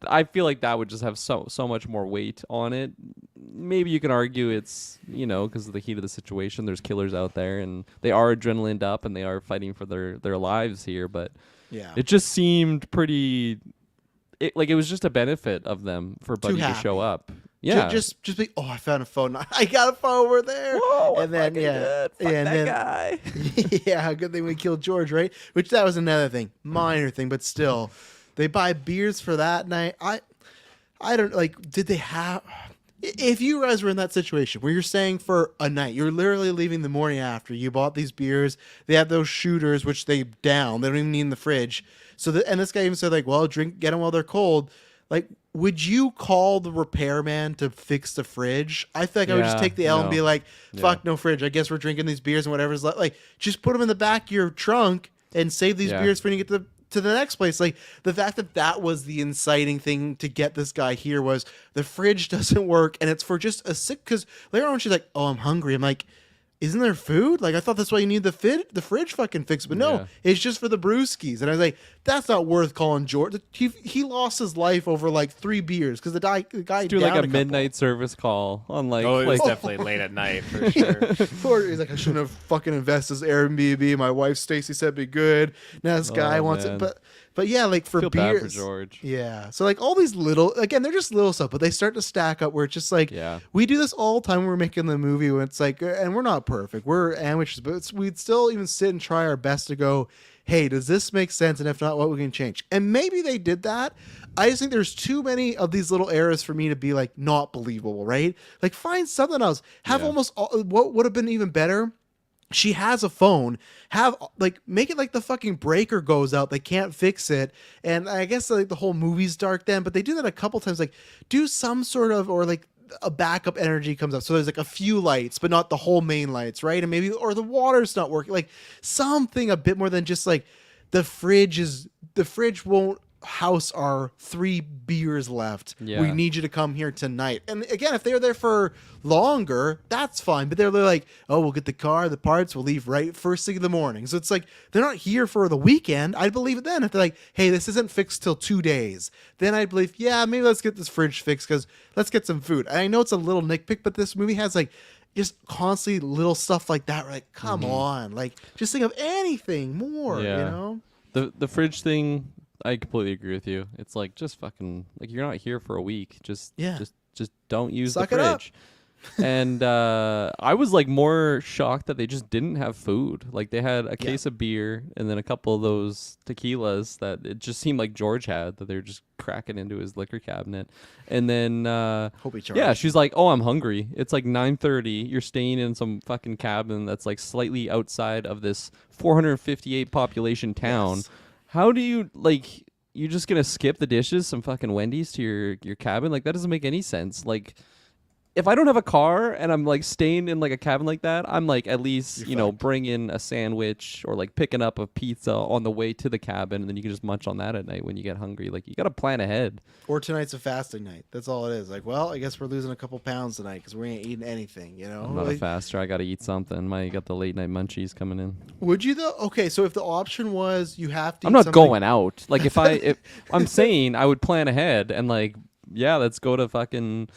I feel like that would just have so much more weight on it. Maybe you can argue it's, you know, because of the heat of the situation. There's killers out there, and they are adrenalined up, and they are fighting for their lives here. But Yeah. it just seemed pretty. It was just a benefit of them for Buddy to show happy. up. Yeah, Just be. Oh, I found a phone. I got a phone over there. whoa, and then yeah, and then guy. yeah, good thing we killed George, right? Which that was another thing, minor thing, but still, they buy beers for that night. I don't like. Did they have? If you guys were in that situation where you're staying for a night, you're literally leaving the morning after. You bought these beers. They have those shooters, which they down. They don't even need in the fridge. So and this guy even said like, well, get them while they're cold. Like, would you call the repairman to fix the fridge? I feel like I would just Yeah, take the L and be no. like, fuck no fridge. I guess we're drinking these beers and whatever's left. Like, just put them in the back of your trunk and save these Yeah. beers for when you get to the next place. Like the fact that that was the inciting thing to get this guy here was the fridge doesn't work, and it's for just a sick. Because later on she's like, "Oh, I'm hungry." I'm like, isn't there food? Like I thought that's why you need the fridge fucking fixed, but no, Yeah. it's just for the brewskis. And I was like, that's not worth calling George. He lost his life over like 3 beers because the guy Do like downed a couple. midnight service call on like. Oh, it was like definitely late at night for sure. Or he's like, I shouldn't have fucking invested this Airbnb. My wife Stacy said be good. Now this guy wants man. it, but yeah, like for feel bad beers, for George. yeah. So like all these little, again, they're just little stuff, but they start to stack up where it's just like, Yeah. we do this all the time when we're making the movie when it's like, and we're not perfect, we're amateurs, but we'd still even sit and try our best to go, hey, does this make sense? And if not, what we can change? And maybe they did that. I just think there's too many of these little errors for me to be like not believable, right? Like find something else. Have Yeah. almost all, what would have been even better. She has a phone. Have like make it like the fucking breaker goes out. They can't fix it, and I guess like the whole movie's dark then. But they do that a couple times. Like do some sort of or like a backup energy comes up. So there's like a few lights, but not the whole main lights, right? And maybe or the water's not working. Like something a bit more than just like the fridge won't house our 3 beers left. Yeah. We need you to come here tonight. And again, if they're there for longer, that's fine. But they're like, oh, we'll get the car, the parts, we'll leave right first thing in the morning. So it's like they're not here for the weekend. I'd believe it then. If they're like, hey, this isn't fixed till 2 days, then I'd believe, yeah, maybe let's get this fridge fixed because let's get some food. And I know it's a little nitpick, but this movie has like just constantly little stuff like that. We're like, come on, like just think of anything more, Yeah. you know? The fridge thing, I completely agree with you. It's like just fucking like you're not here for a week. Just don't use Suck the it up. fridge. And I was like more shocked that they just didn't have food. Like they had a case of beer and then a couple of those tequilas that it just seemed like George had that they were just cracking into his liquor cabinet. And then Hope he yeah, charged. she's like, "Oh, I'm hungry." It's like 9:30. You're staying in some fucking cabin that's like slightly outside of this 458 population town. Yes. How do you like? You're just gonna skip the dishes, some fucking Wendy's to your cabin? Like that doesn't make any sense. Like, if I don't have a car and I'm like staying in like a cabin like that, I'm like at least bring in a sandwich or like picking up a pizza on the way to the cabin, and then you can just munch on that at night when you get hungry. Like you gotta plan ahead. Or tonight's a fasting night. That's all it is. Like, well, I guess we're losing a couple pounds tonight because we ain't eating anything, you know? I'm not a Like, faster. I gotta eat something. I got the late night munchies coming in. would you though? Okay, so if the option was you have to I'm eat not something- going out. Like if I'm saying I would plan ahead and like yeah, let's go to fucking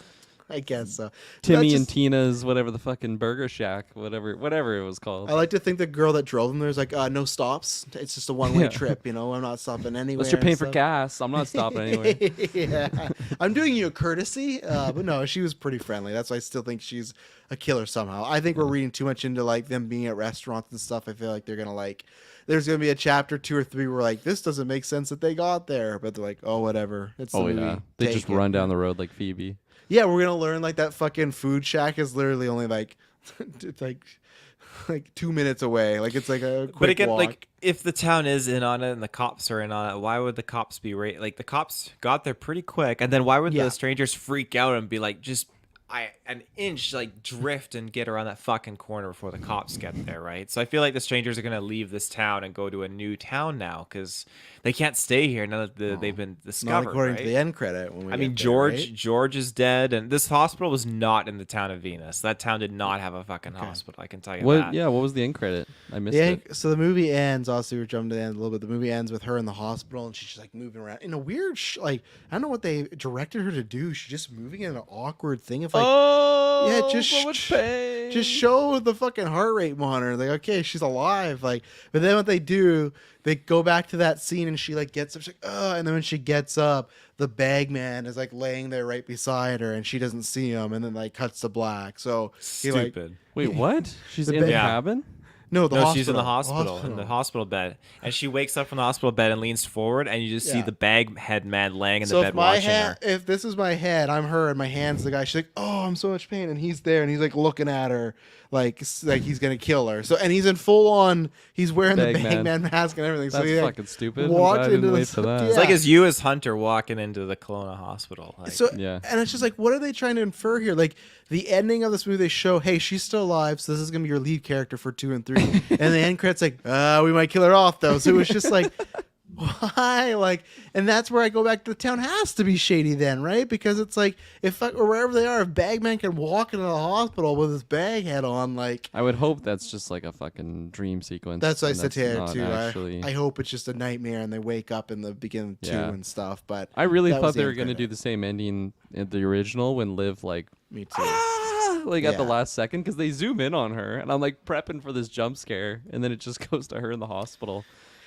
I guess so. Timmy That's and just- Tina's whatever the fucking burger shack, whatever it was called. I like to think the girl that drove them there's like no stops. It's just a one-way Yeah. trip, you know. I'm not stopping anywhere. Unless you're paying and for stuff. gas, I'm not stopping anywhere. Yeah, I'm doing you a courtesy, but no, she was pretty friendly. That's why I still think she's a killer somehow. I think we're reading too much into like them being at restaurants and stuff. I feel like they're gonna like. There's gonna be a chapter 2 or 3 where like this doesn't make sense that they got there, but they're like, oh whatever. It's the Oh movie. yeah, they Take just it. run down the road like Phoebe. Yeah, we're gonna learn like that fucking food shack is literally only like it's like 2 minutes away. Like it's like a quick But again, walk. like if the town is in on it and the cops are in on it, why would the cops be like the cops got there pretty quick, and then why would Yeah. the strangers freak out and be like just an inch like drift and get around that fucking corner before the cops get there, right? So I feel like the strangers are gonna leave this town and go to a new town now because they can't stay here now that they've been discovered. not according right? to the end credit. When we I mean, get there, right? George is dead, and this hospital was not in the town of Venus. That town did not have a fucking hospital. I can tell you What? that. Yeah, what was the end credit? I missed The it. end, so the movie ends. Obviously, we're jumping to the end a little bit. The movie ends with her in the hospital, and she's just like moving around in a weird, like I don't know what they directed her to do. She's just moving in an awkward thing of like, yeah, just so much pain. just show the fucking heart rate monitor. Like, okay, she's alive. Like, but then what they do, they go back to that scene, and she like gets up. She's like, oh, and then when she gets up, the bag man is like laying there right beside her, and she doesn't see him, and then like cuts to black. So he like, Stupid. Wait, what? She's The in the Yeah. cabin? no, the No, hospital. she's in the hospital, in the hospital bed, and she wakes up from the hospital bed and leans forward, and you just see Yeah. the bag head man laying in So the bed if my watching head, her. if this is my head, I'm her, and my hand's the guy. She's like, "Oh, I'm so much pain," and he's there, and he's like looking at her, like he's gonna kill her. So, and he's in full on. He's wearing the Bag bag man. man mask and everything. That's so he like, fucking stupid. I'm walked glad I didn't into the wait for that. yeah. It's like as you as Hunter walking into the Kelowna hospital. Like, So Yeah. and it's just like, what are they trying to infer here? Like the ending of this movie, they show, hey, she's still alive, so this is gonna be your lead character for 2 and 3. And the end credits like, we might kill her off though. So it was just like, why? Like, and that's where I go back to the town has to be shady then, right? Because it's like if or wherever they are, if Bagman can walk into the hospital with his bag head on, like I would hope that's just like a fucking dream sequence. that's what I and said that's to her not too. actually. I hope it's just a nightmare and they wake up in the beginning too Yeah. and stuff. But I really that was thought the they were end gonna do credit. the same ending in the original when Liv like Me too. like at the Yeah. last second because they zoom in on her and I'm like prepping for this jump scare and then it just goes to her in the hospital.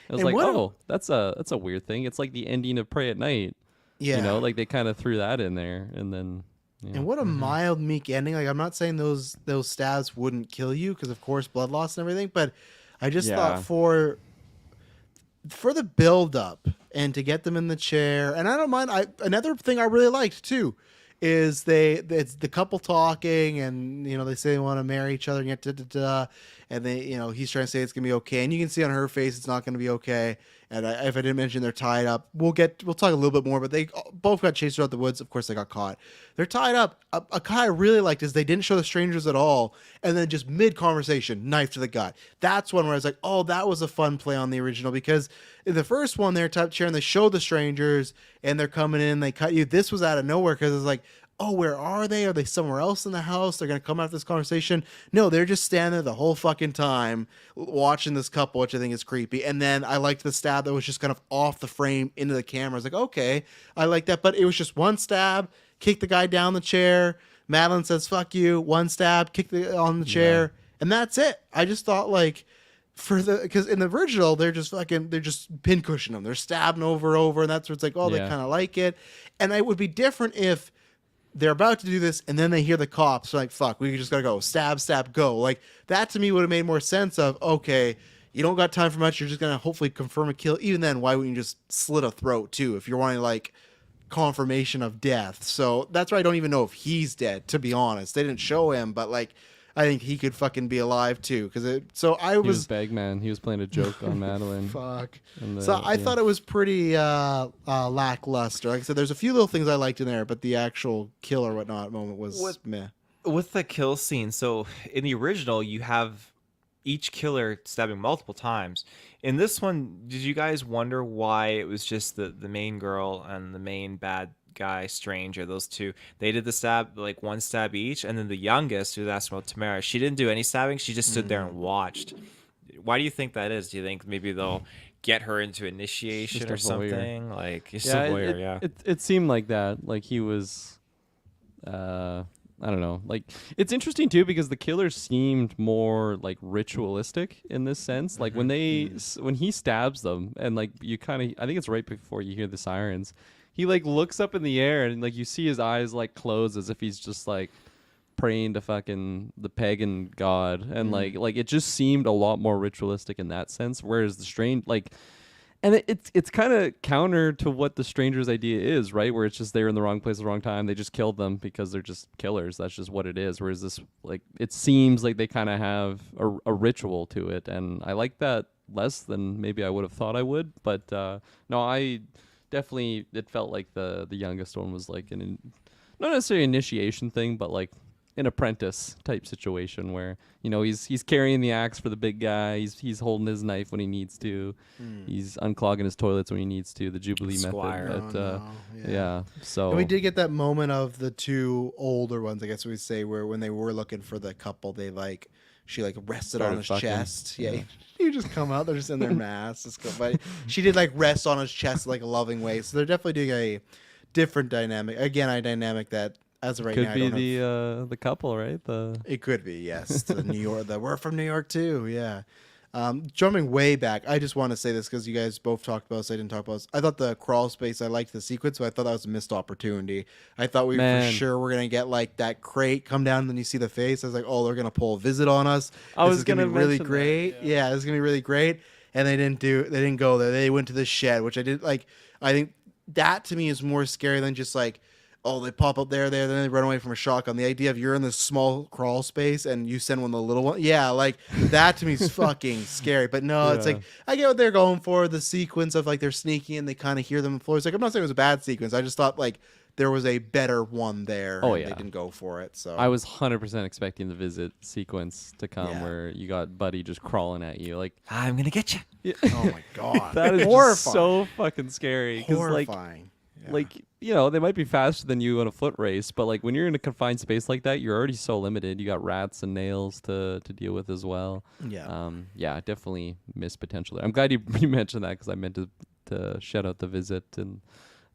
I was And like, what a- oh, that's a weird thing. It's like the ending of Pray at Night. Yeah. You know, like they kind of threw that in there and then. Yeah. And what a mild, meek ending. Like I'm not saying those stabs wouldn't kill you because of course blood loss and everything, but I just Yeah. thought for the build up and to get them in the chair, and I don't mind. Another thing I really liked too is it's the couple talking, and they say they want to marry each other and yet and they he's trying to say it's gonna be okay, and you can see on her face it's not gonna be okay. And if I didn't mention they're tied up, we'll talk a little bit more. But they both got chased throughout the woods. Of course, they got caught. They're tied up. A guy I really liked is they didn't show the strangers at all, and then just mid conversation, knife to the gut. That's one where I was like, oh, that was a fun play on the original because in the first one they're tied up chair and they show the strangers and they're coming in, they cut you. This was out of nowhere because it's like, oh, where are they? Are they somewhere else in the house? They're going to come after this conversation. No, they're just standing there the whole fucking time watching this couple, which I think is creepy. And then I liked the stab that was just kind of off the frame into the camera. I was like, okay, I like that. But it was just one stab, kick the guy down the chair. Madeline says, fuck you. One stab, kick on the chair. And that's it. I just thought like, because in the original they're just pincushioning them, they're stabbing over, and that's where it's like, oh, they kind of like it. And it would be different if they're about to do this and then they hear the cops like, fuck, we just gotta go stab, go. Like that to me would have made more sense of, okay, you don't got time for much, you're just gonna hopefully confirm a kill. Even then, why wouldn't you just slit a throat too if you're wanting like confirmation of death? So that's why I don't even know if he's dead, to be honest. They didn't show him, but like I think he could fucking be alive too. He was Bagman. He was playing a joke on Madeline. Fuck. So I thought it was pretty lackluster. Like I said, there's a few little things I liked in there, but the actual kill or whatnot moment was meh. With the kill scene, so in the original, you have each killer stabbing multiple times. In this one, did you guys wonder why it was just the main girl and the main bad guy stranger, those two, they did the stab, like one stab each, and then the youngest, who's asking about Tamara, she didn't do any stabbing, she just stood there and watched. Why do you think that is? Do you think maybe they'll get her into initiation or something? Like, just a voyeur, It seemed like that. Like he was I don't know. Like it's interesting too because the killers seemed more like ritualistic in this sense. Like when he stabs them and like you kind of, I think it's right before you hear the sirens, he like looks up in the air and like you see his eyes like close as if he's just like praying to fucking the pagan god, and like it just seemed a lot more ritualistic in that sense. Whereas the strange and it's kind of counter to what the stranger's idea is, right? Where it's just they're in the wrong place at the wrong time. They just killed them because they're just killers. That's just what it is. Whereas this, like, it seems like they kind of have a ritual to it, and I like that less than maybe I would have thought I would. But no, I definitely, it felt like the youngest one was like not necessarily an initiation thing, but like an apprentice type situation where he's carrying the axe for the big guy, he's holding his knife when he needs to, he's unclogging his toilets when he needs to, the Jubilee method. But so and we did get that moment of the two older ones, I guess we say, where when they were looking for the couple, she rested on his chest. You just come out, they're just in their masks. But she did rest on his chest like a loving way. So they're definitely doing a different dynamic. Again, a dynamic that as of right could now, be the couple, right? It could be, yes. The New York, we're from New York too, yeah. Jumping way back, I just want to say this because you guys both talked about this, I didn't talk about this. I thought the crawl space, I liked the sequence, but I thought that was a missed opportunity. I thought for sure we're gonna get that crate come down, and then you see the face. I was like, oh, they're gonna pull a visit on us. This is gonna be really great. Yeah, this is gonna be really great. And they didn't go there. They went to the shed, which I did like. I think that to me is more scary than just oh, they pop up there, then they run away from a shotgun. The idea of you're in this small crawl space and you send one of the little one. Yeah, that to me is fucking scary. But no, it's I get what they're going for. The sequence of they're sneaking and they kind of hear them on the floor. It's I'm not saying it was a bad sequence. I just thought there was a better one there. Oh, and yeah. they didn't go for it. So I was 100% expecting the visit sequence to come Yeah. where you got Buddy just crawling at you. Like, I'm gonna get you. oh my god, that is just horrifying. so fucking scary. 'Cause, Horrifying. Yeah. Like, you know, they might be faster than you on a foot race, but like when you're in a confined space like that, you're already so limited. You got rats and nails to deal with as well. Yeah. Yeah, definitely missed potential there. I'm glad you, you mentioned that because I meant to shout out the visit in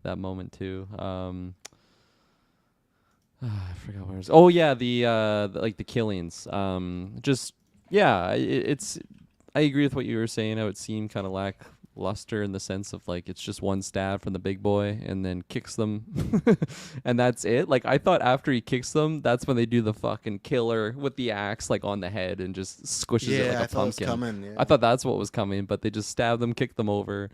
that moment too. I forgot where it was. Oh yeah, the killings. Just yeah, it's. I agree with what you were saying. How it seemed kind of lackluster in the sense of like it's just one stab from the big boy and then kicks them, and that's it. Like I thought after he kicks them, that's when they do the fucking killer with the axe like on the head and just squishes it like I a thought it was pumpkin. coming, yeah. I thought that's what was coming, but they just stab them, kick them over.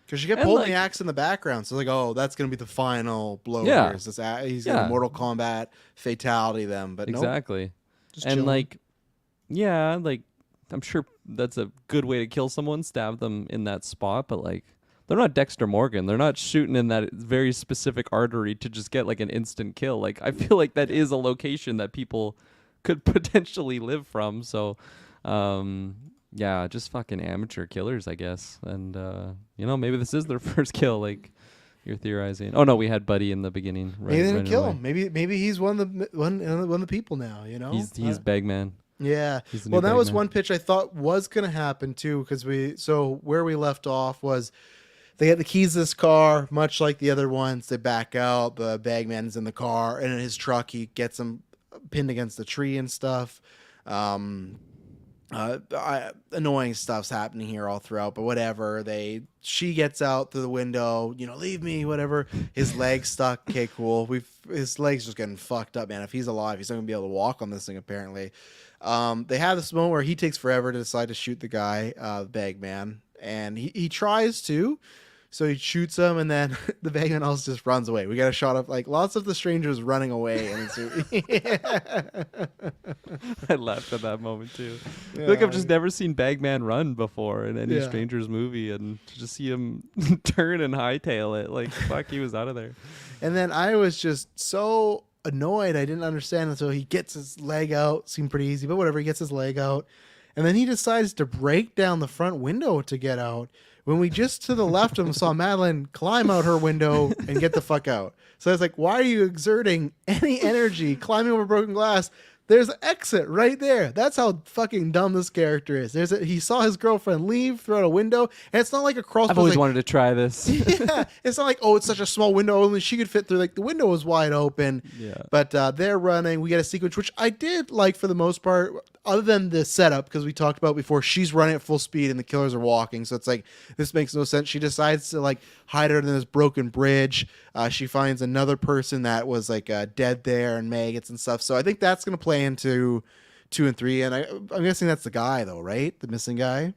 Because you get And, pulling like- the axe in the background, so like, oh, that's gonna be the final blow. Yeah. Here. He's gonna Yeah. Mortal Kombat fatality them, but nope, Exactly. just And chilling. like, yeah, like I'm sure that's a good way to kill someone, stab them in that spot, but like they're not Dexter Morgan. They're not shooting in that very specific artery to just get like an instant kill. Like I feel like that is a location that people could potentially live from. So yeah, just fucking amateur killers, I guess. And you know, maybe this is their first kill, like you're theorizing. Oh no, we had Buddy in the beginning. maybe they didn't running kill away. him. Maybe he's one of the people now. You know, He's Bagman. Yeah. He's the Well, new that was Bagman. one pitch I thought was going to happen too, because where we left off was they get the keys to this car, much like the other ones. They back out. The bagman's in the car, and in his truck, he gets him pinned against the tree and stuff. Annoying stuff's happening here all throughout, but whatever. She gets out through the window, leave me, whatever. His leg's stuck. Okay, cool. His leg's just getting fucked up, man. If he's alive, he's not gonna be able to walk on this thing apparently. They have this moment where he takes forever to decide to shoot the guy, the bagman, and he tries to. So he shoots him, and then the bagman also just runs away. We got a shot of like lots of the strangers running away, and I laughed at that moment too. Like I've just never seen Bagman run before in any Yeah. Strangers movie, and to just see him turn and hightail it, like fuck, he was out of there. And then I was just so annoyed. I didn't understand it. So he gets his leg out. Seemed pretty easy, but whatever. He gets his leg out. And then he decides to break down the front window to get out. When we just to the left of him saw Madeline climb out her window and get the fuck out. So I was like, why are you exerting any energy climbing over broken glass? There's an exit right there. That's how fucking dumb this character is. He saw his girlfriend leave through a window, and it's not like a crawl. I've always like, wanted to try this. yeah, it's not like, oh, it's such a small window, only she could fit through. Like the window was wide open. Yeah. But they're running. We get a sequence which I did like for the most part, other than the setup, because we talked about before. She's running at full speed and the killers are walking, so it's like this makes no sense. She decides to like hide her in this broken bridge. She finds another person that was like dead there and maggots and stuff. So I think that's gonna play into 2 and 3, and I'm guessing that's the guy though, right? The missing guy.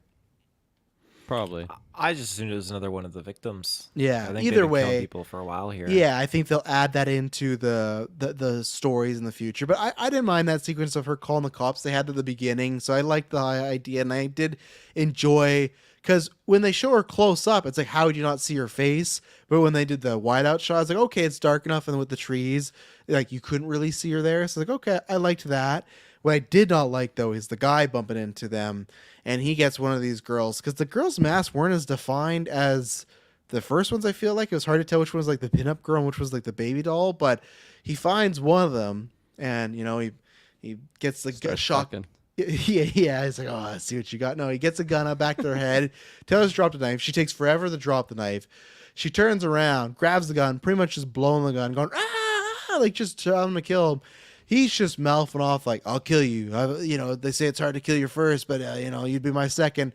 Probably. I just assumed it was another one of the victims. Yeah, I think either they've been killing way- people for a while here. Yeah, I think they'll add that into the stories in the future. But I didn't mind that sequence of her calling the cops they had at the beginning. So I liked the idea, and I did enjoy, because when they show her close up, it's like, how would you not see her face? But when they did the wide out shot, it's like, okay, it's dark enough, and with the trees, like you couldn't really see her there. So like, okay, I liked that. What I did not like though is the guy bumping into them, and he gets one of these girls, because the girls' masks weren't as defined as the first ones. I feel like it was hard to tell which one was like the pinup girl and which was like the baby doll. But he finds one of them, and he gets the Starts shock. fucking. Yeah. He's like, oh, I see what you got. No, he gets a gun up back to her head. Tells her to drop the knife. She takes forever to drop the knife. She turns around, grabs the gun, pretty much just blowing the gun, going like just telling him to kill him. He's just mouthing off like, I'll kill you. They say it's hard to kill you first, but you'd be my second.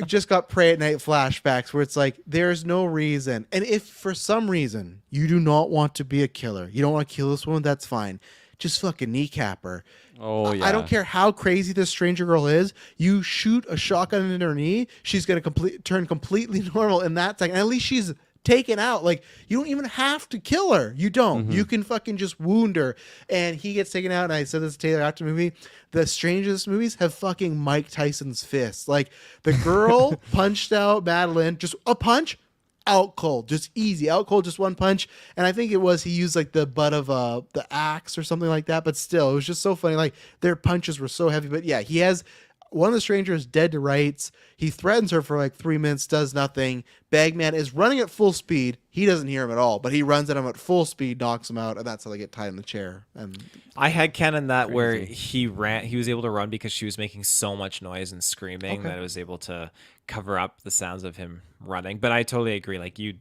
Just got Pray at Night flashbacks where it's like, there's no reason. And if for some reason you do not want to be a killer, you don't want to kill this woman, that's fine. Just fucking kneecap her. Oh yeah. I don't care how crazy this stranger girl is. You shoot a shotgun into her knee, she's gonna turn completely normal in that second. At least she's taken out. Like, you don't even have to kill her. You don't. You can fucking just wound her. And he gets taken out. And I said this to Taylor after the movie. The strangest movies have fucking Mike Tyson's fists. Like, the girl punched out Madeline, just a punch, out cold, just easy, out cold, just one punch. And I think it was he used like the butt of the axe or something like that. But still, it was just so funny. Like their punches were so heavy. But yeah, he has one of the strangers dead to rights. He threatens her for like 3 minutes, does nothing. Bagman is running at full speed. He doesn't hear him at all, but he runs at him at full speed, knocks him out, and that's how they get tied in the chair. And I had canon that where Crazy. he was able to run because she was making so much noise and screaming that it was able to cover up the sounds of him running. But I totally agree. Like you'd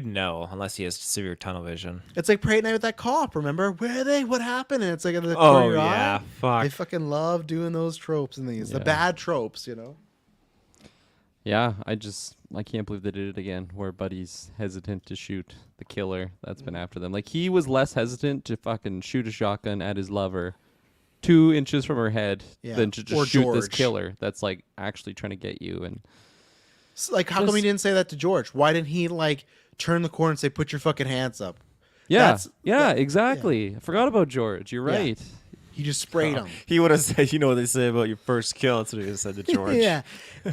know unless he has severe tunnel vision. it's like Prey at Night with that cop. Remember, where are they? What happened? And it's like in the corner of your eye. fuck. They fucking love doing those tropes in these, the Yeah. bad tropes, you know. Yeah, I can't believe they did it again. Where Buddy's hesitant to shoot the killer that's been after them. Like he was less hesitant to fucking shoot a shotgun at his lover 2 inches from her head Yeah. than to Or just shoot this George. killer that's like actually trying to get you. And Like, how come he didn't say that to George? Why didn't he like turn the corner and say, "Put your fucking hands up"? yeah, That's- exactly. I forgot about George. You're Yeah. right. He just sprayed him. He would have said, you know what they say about your first kill. That's what he would have said to George. Yeah,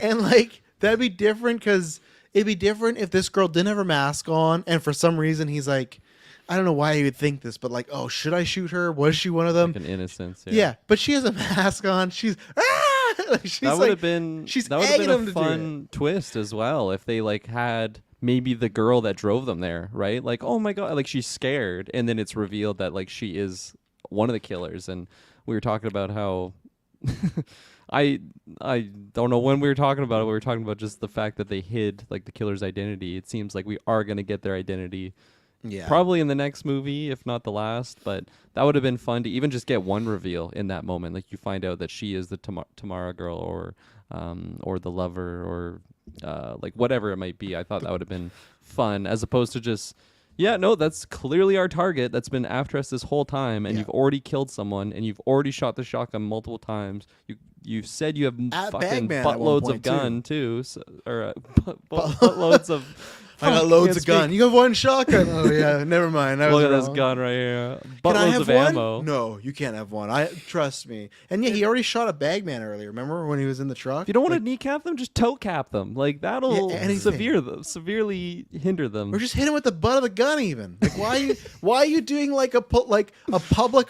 and like that'd be different because it'd be different if this girl didn't have her mask on, and for some reason he's like, I don't know why he would think this, but like, oh, should I shoot her? Was she one of them? Like an innocence. Yeah, but she has a mask on. She's like, she's That would like, have been she's that would have egging been him a to do fun twist as well if they like had maybe the girl that drove them there, right? Like, oh my god, like she's scared, and then it's revealed that like she is one of the killers. And we were talking about how I don't know when we were talking about it. We were talking about just the fact that they hid like the killer's identity. It seems like we are gonna get their identity. yeah, Probably in the next movie, if not the last, but that would have been fun to even just get one reveal in that moment. Like you find out that she is the Tamara girl, or the lover, or like whatever it might be. I thought that would have been fun, as opposed to just, yeah, no, that's clearly our target that's been after us this whole time, and Yeah. you've already killed someone, and you've already shot the shotgun multiple times. You've said you have At fucking Bagman at one buttloads point, of gun too, so, or buttloads of. I got Fuck, loads can't of gun. speak. You have one shotgun. Oh yeah, never mind. I was Look at this wrong. gun right here. Can I Buttloads have of one? ammo. No, you can't have one. I trust me. And yeah, he already shot a bagman earlier. Remember when he was in the truck? If you don't want to kneecap them, just toe cap them. Like that'll Yeah, anything. severely hinder them. Or just hit him with the butt of the gun. Even like, why are you doing like a public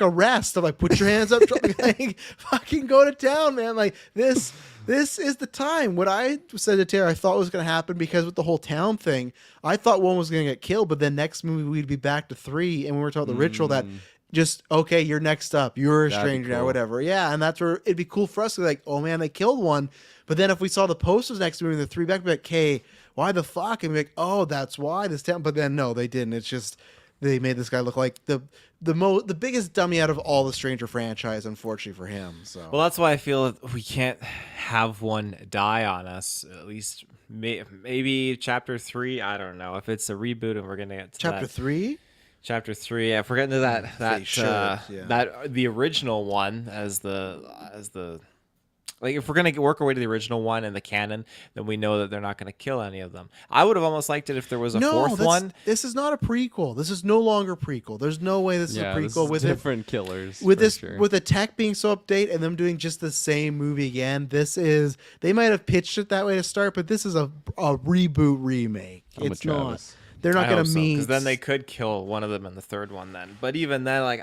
arrest of like, put your hands up, like, fucking go to town, man. Like this is the time. What I said to Tara, I thought was going to happen, because with the whole town thing, I thought one was going to get killed, but then next movie we'd be back to 3, and we were talking the ritual that just, okay, you're next up, you're a That'd be stranger now, cool. whatever. Yeah, and that's where it'd be cool for us to be like, oh man, they killed one. But then if we saw the posters next movie, the 3 back, we'd be like, hey, why the fuck? And we'd be like, oh, that's why this town. But then no, they didn't. It's just they made this guy look like the biggest dummy out of all the Stranger franchise, unfortunately for him. So Well, that's why I feel that we can't have one die on us. At least maybe chapter 3. I don't know if it's a reboot and we're gonna get to chapter that. 3. Chapter 3. Yeah, if we're getting to that should, yeah. that the original one as the like, if we're gonna work our way to the original one and the canon, then we know that they're not gonna kill any of them. I would have almost liked it if there was a fourth one. This is not a prequel. This is no longer prequel. There's no way this yeah, is a this prequel is with different killers. with for this sure. with the tech being so update and them doing just the same movie again. This is, they might have pitched it that way to start, but this is a reboot remake. I'm with It's not. Travis. They're not I gonna hope so, meet. because then they could kill one of them in the third one. Then, but even then, like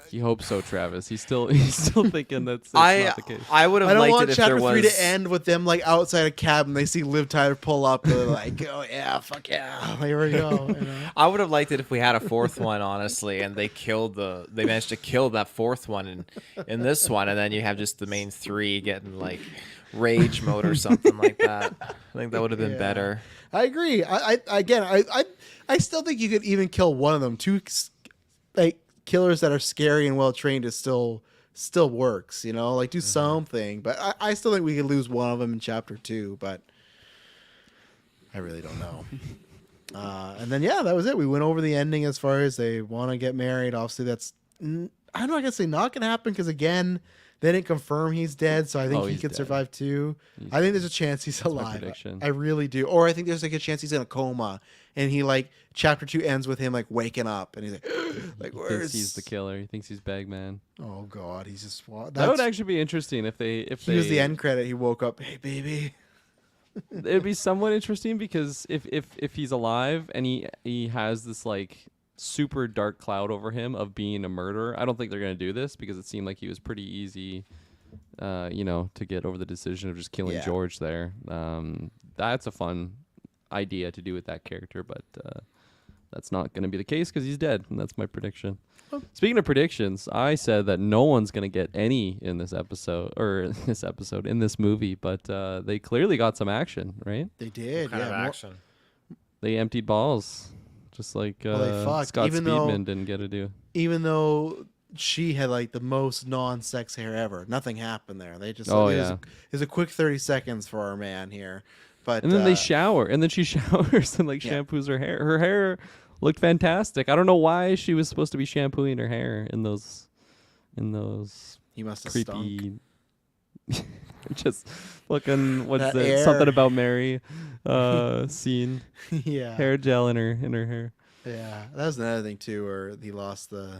He hopes so, Travis. He's still thinking that's not the case. I would have I don't liked want it if there chapter was 3 to end with them like outside a cabin. They see Liv Tyler pull up. They're like, oh yeah, fuck yeah, here we go. You know? I would have liked it if we had a fourth one, honestly, and they managed to kill that fourth one in this one, and then you have just the main 3 getting like rage mode or something like that. I think that would have been Yeah. better. I agree. I still think you could even kill one of them. 2 like killers that are scary and well trained is still works. You know, like do something. But I still think we could lose one of them in chapter 2. But I really don't know. And then yeah, that was it. We went over the ending as far as they want to get married. Obviously, that's I don't know. I guess not gonna happen because again, they didn't confirm he's dead. So I think he he's could dead. survive too. I think there's a chance he's my alive. prediction. I really do. Or I think there's like a chance he's in a coma and he like chapter 2 ends with him like waking up and he's like, like He where's thinks he's the killer. He thinks he's Bagman. Oh God, he's just That would actually be interesting if they he was the end credit. He woke up. Hey baby. It'd be somewhat interesting because if he's alive and he has this like super dark cloud over him of being a murderer, I don't think they're gonna do this because it seemed like he was pretty easy, to get over the decision of just killing Yeah. George there. That's a fun idea to do with that character, but that's not gonna be the case because he's dead, and that's my prediction. Speaking of predictions, I said that no one's gonna get any in this episode in this movie, but they clearly got some action, right? They did. Kind yeah. of more- action. They emptied balls, just like Well, they fucked, Scott even though- Speedman didn't get to do. Even though she had like the most non-sex hair ever, nothing happened there. They just Oh, it yeah. it was a quick 30 seconds for our man here. But And then they shower, and then she showers and like Yeah. shampoos her hair. Her hair looked fantastic. I don't know why she was supposed to be shampooing her hair in those he must have stunk. creepy. Just looking, what's That it? air. Something about Mary scene. Yeah. Hair gel in her hair. Yeah, that was another thing too, where he lost the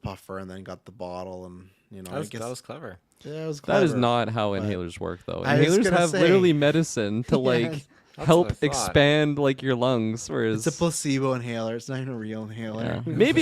puffer and then got the bottle, and I guess That was clever. yeah, it was That is clever. not how but- inhalers work, though. I was Inhalers gonna have say- literally medicine to Yeah, like That's what help I thought. expand like your lungs, whereas It's a placebo inhaler. It's not even a real inhaler. yeah. maybe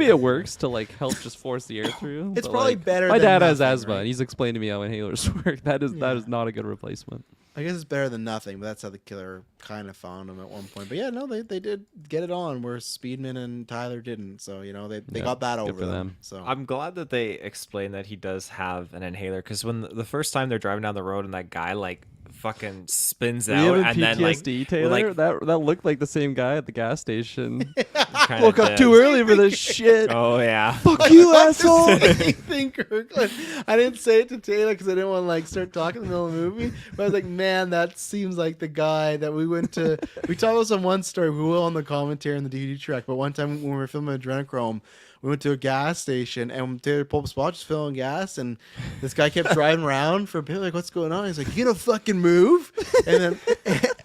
it works to like help just force the air through. It's but, probably like, better My than dad has nothing, asthma, right? and he's explained to me how inhalers work. That is Yeah. not a good replacement. I guess it's better than nothing, but that's how the killer kind of found him at one point. But yeah, no, they did get it on where Speedman and Tyler didn't. So they Yeah, got that good over for them. them. So I'm glad that they explained that he does have an inhaler because when the first time they're driving down the road and that guy like fucking spins You out have and then like PTSD, Taylor? like that looked like the same guy at the gas station. kinda Woke up did. too early for this shit. Oh yeah. Fuck you, I thought the asshole. same thing, Kirkland. I didn't say it to Taylor because I didn't want to like start talking in the middle of the movie. But I was like, man, that seems like the guy that we went to. We talked about some one story. We will on the commentary in the DVD track. But one time when we were filming Adrenochrome, we went to a gas station and Taylor pulled up a spot just filling gas, and this guy kept driving around for a bit. Like, what's going on? He's like, you gonna fucking move? And then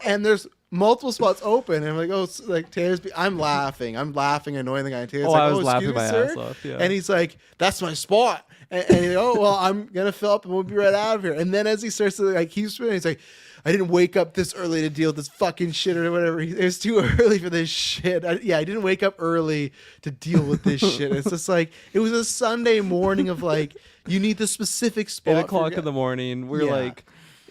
and there's multiple spots open, and I'm like, oh, like Taylor's. I'm laughing, annoying the guy. And Taylor's like, I was oh, laughing excuse my me, ass sir? off. Yeah. And he's like, that's my spot. And he's like, oh, well, I'm going to fill up and we'll be right out of here. And then as he starts to like keep spinning, he's like, I didn't wake up this early to deal with this fucking shit or whatever. It was too early for this shit. I didn't wake up early to deal with this shit. It's just like, it was a Sunday morning of like, you need the specific spot. 8:00 in the morning. We're Yeah. like,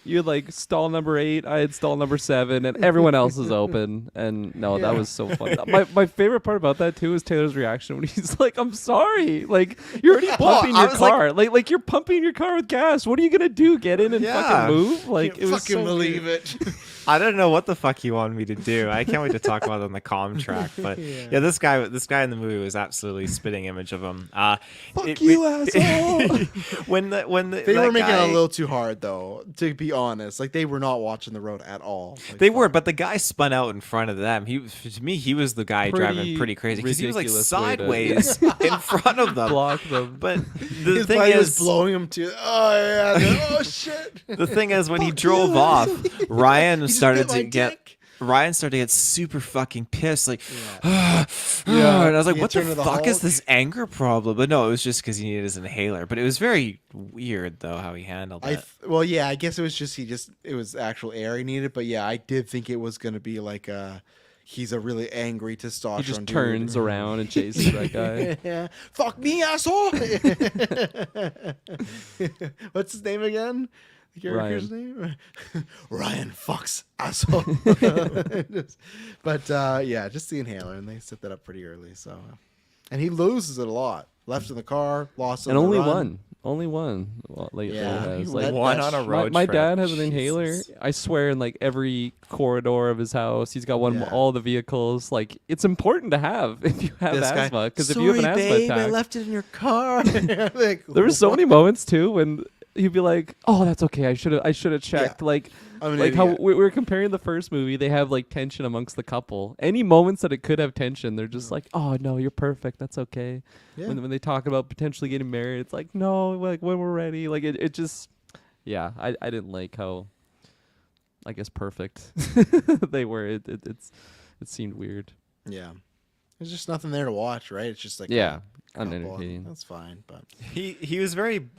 you had like stall number 8, I had stall number 7, and everyone else is open. And no, that Yeah. was so fun. My favorite part about that too is Taylor's reaction when he's like, "I'm sorry." Like you're already pumping I your was like- car. Like you're pumping your car with gas. What are you gonna do? Get in and Yeah. fucking move? Like Can't it was fucking so believe good. it. I don't know what the fuck he wanted me to do. I can't wait to talk about it on the comm track. But yeah, this guy in the movie was absolutely spitting image of him. Fuck you, asshole. when the They that were making it guy- a little too hard, though, to be honest. Like, they were not watching the road at all. Like, They were, but the guy spun out in front of them. To me, he was the guy driving Pretty pretty crazy because he was like ridiculous way sideways in front of them. Block them. But the his thing buddy was is, blowing him too. Oh, yeah. Oh, shit. the thing is, when he Fuck drove you. off, Ryan just started bit my to get. dick. Ryan started to get super fucking pissed, like, Yeah. and I was like, You "What the turn to the fuck is Hulk? this anger problem?" But no, it was just because he needed his inhaler. But it was very weird though how he handled it. Well, yeah, I guess it was just it was actual air he needed, but yeah, I did think it was gonna be like he's a really angry testosterone. He just dude. turns around and chases that guy. Yeah, fuck me, asshole. What's his name again? The character's name? Ryan fucks asshole. But yeah, just the inhaler, and they set that up pretty early. So, and he loses it a lot. Left in the car, lost it And on the only run. one. Only one. Well, like, Yeah, has. he Like, let one that on a road my trip. dad has an inhaler. Jesus. I swear, in like every corridor of his house, he's got one. Yeah. All the vehicles. Like it's important to have if you have This guy, asthma. Because if you have an "Sorry, asthma babe, I attack, left it in your car. Like, there were so many moments too when he'd be like, "Oh, that's okay. I should have checked." Like, I'm an like how idiot. we were comparing the first movie, they have like tension amongst the couple. Any moments that it could have tension, they're just like, "Oh no, you're perfect. That's okay." Yeah. When they talk about potentially getting married, it's like, "No, like when we're ready." Like it just, yeah, I didn't like how, I guess, perfect they were. It seemed weird. Yeah. There's just nothing there to watch, right? It's just like Yeah, a couple. unentertaining. That's fine, but He was very,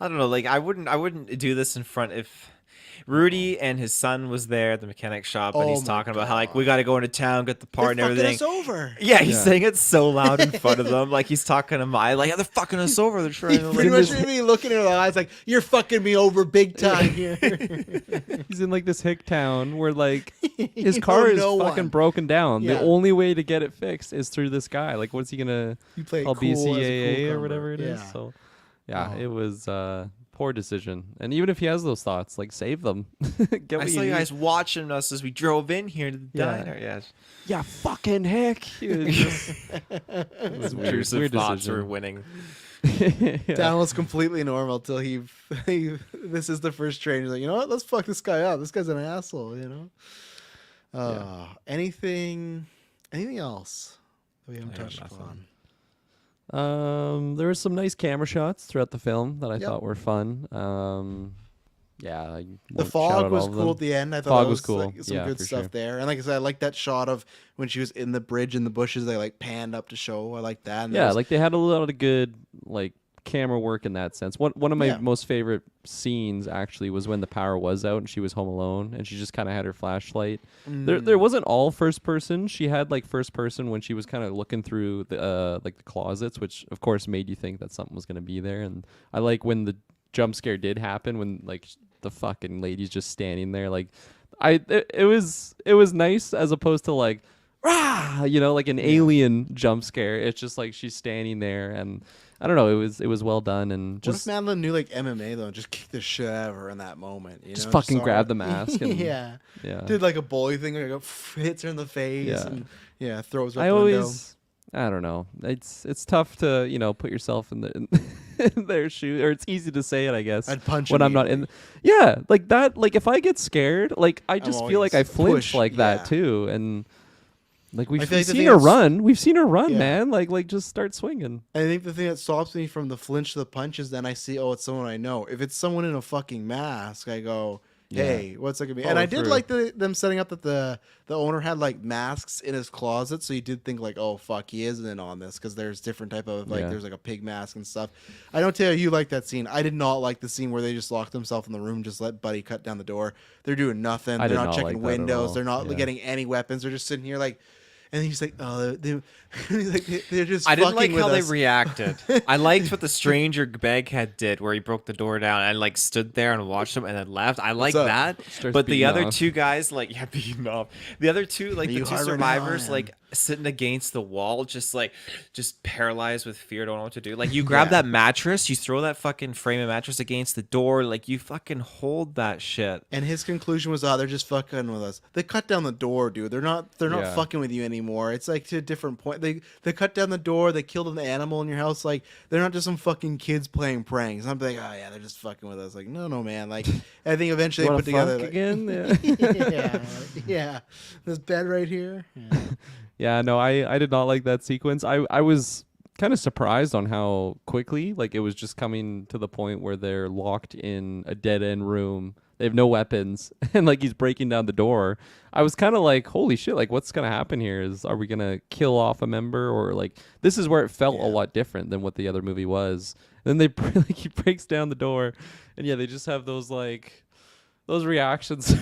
I don't know, like I wouldn't do this in front if Rudy and his son was there at the mechanic shop, and Oh he's my talking about how like we God. got to go into town, get the part They're and fucking everything. us over. Yeah, he's Yeah. saying it so loud in front of them, like he's talking to my like, yeah, they're fucking us over. They're trying He to pretty like, much made me looking in her eyes like, you're fucking me over big time here. He's in like this hick town where like his You car know is no fucking one. broken down. Yeah. The only way to get it fixed is through this guy. Like, what's he gonna You play it call cool as a BCAA or cucumber. whatever it is? Yeah. So, yeah, Oh. it was poor decision. And even if he has those thoughts, like save them. Get I what saw you you need. guys watching us as we drove in here to the Yeah. diner. Yes, Yeah, fucking heck. It was just- it was weird. intrusive Weird thoughts were decision. winning. Yeah. Dan was completely normal till he this is the first train. He's like, you know what? Let's fuck this guy up. This guy's an asshole, you know? Anything else that we haven't I got touched nothing. upon? There were some nice camera shots throughout the film that I Yep. thought were fun. Yeah, I The won't shout fog out was all of cool them. at the end. I thought Fog that was was cool. like, some Yeah, good for stuff sure. there. And like I said, I like that shot of when she was in the bridge in the bushes. They like panned up to show. I like that. And there Yeah, was- like they had a lot of good like camera work in that sense. One of my Yeah. most favorite scenes actually was when the power was out and she was home alone and she just kind of had her flashlight. There wasn't all first person. She had like first person when she was kind of looking through the like the closets, which of course made you think that something was going to be there. And I like when the jump scare did happen when like the fucking lady's just standing there like it was nice as opposed to like rah, you know, like an alien jump scare. It's just like she's standing there and I don't know, it was well done and What if just Madeline knew like MMA though and just kicked the shit out of her in that moment? You Just know? fucking saw grab her- the mask and- yeah. yeah. Did like a bully thing where it hits her in the face Yeah. and throws her out I the window. always I don't know. It's tough to, you know, put yourself in in their shoes, or it's easy to say it, I guess. I'd punch when I'm not in. immediately. Yeah, like that. Like if I get scared, like I just feel like I always flinch push, like yeah. that too, and like we've I feel like the seen thing her that's- run. We've seen her run, Yeah. man. Like just start swinging. I think the thing that stops me from the flinch to the punches, then I see, oh, it's someone I know. If it's someone in a fucking mask, I go, hey, what's it gonna be? And Follow I did through. like them setting up that the owner had like masks in his closet, so you did think like, oh fuck, he isn't in on this because there's different type of like Yeah. there's like a pig mask and stuff. I don't tell you like that scene. I did not like the scene where they just locked themselves in the room, just let Buddy cut down the door. They're doing nothing. I They're did not not checking like that at windows. all. They're not Yeah. getting any weapons. They're just sitting here like. And he's like, oh, he's like, they're just. I didn't like fucking how with they us. reacted. I liked what the stranger baghead did, where he broke the door down and like stood there and watched him and then left. I like up? that. Starts But the beating other off. two guys, like beating off. The other two, like Are the you two hard right now? survivors, I like am. sitting against the wall, just paralyzed with fear, don't know what to do. Like you grab that mattress, you throw that fucking frame of mattress against the door, like you fucking hold that shit. And his conclusion was, "Oh, they're just fucking with us. They cut down the door, dude. They're not Yeah. fucking with you anymore. It's like to a different point. They cut down the door. They killed an animal in your house. Like they're not just some fucking kids playing pranks. I'm like, oh yeah, they're just fucking with us. Like no, man. Like I think eventually they Wanna put together fuck like, again. Yeah. yeah. This bed right here. Yeah. Yeah, no, I did not like that sequence. I was kind of surprised on how quickly, like it was just coming to the point where they're locked in a dead end room. They have no weapons and like he's breaking down the door. I was kind of like, holy shit, like what's going to happen here? Are we going to kill off a member or like this is where it felt a Yeah. lot different than what the other movie was. And then they like he breaks down the door and yeah, they just have those reactions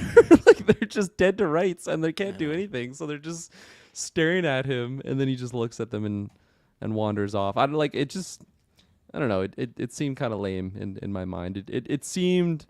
like they're just dead to rights and they can't do anything. So they're just staring at him and then he just looks at them and wanders off. I don't know. It seemed kind of lame in my mind. It seemed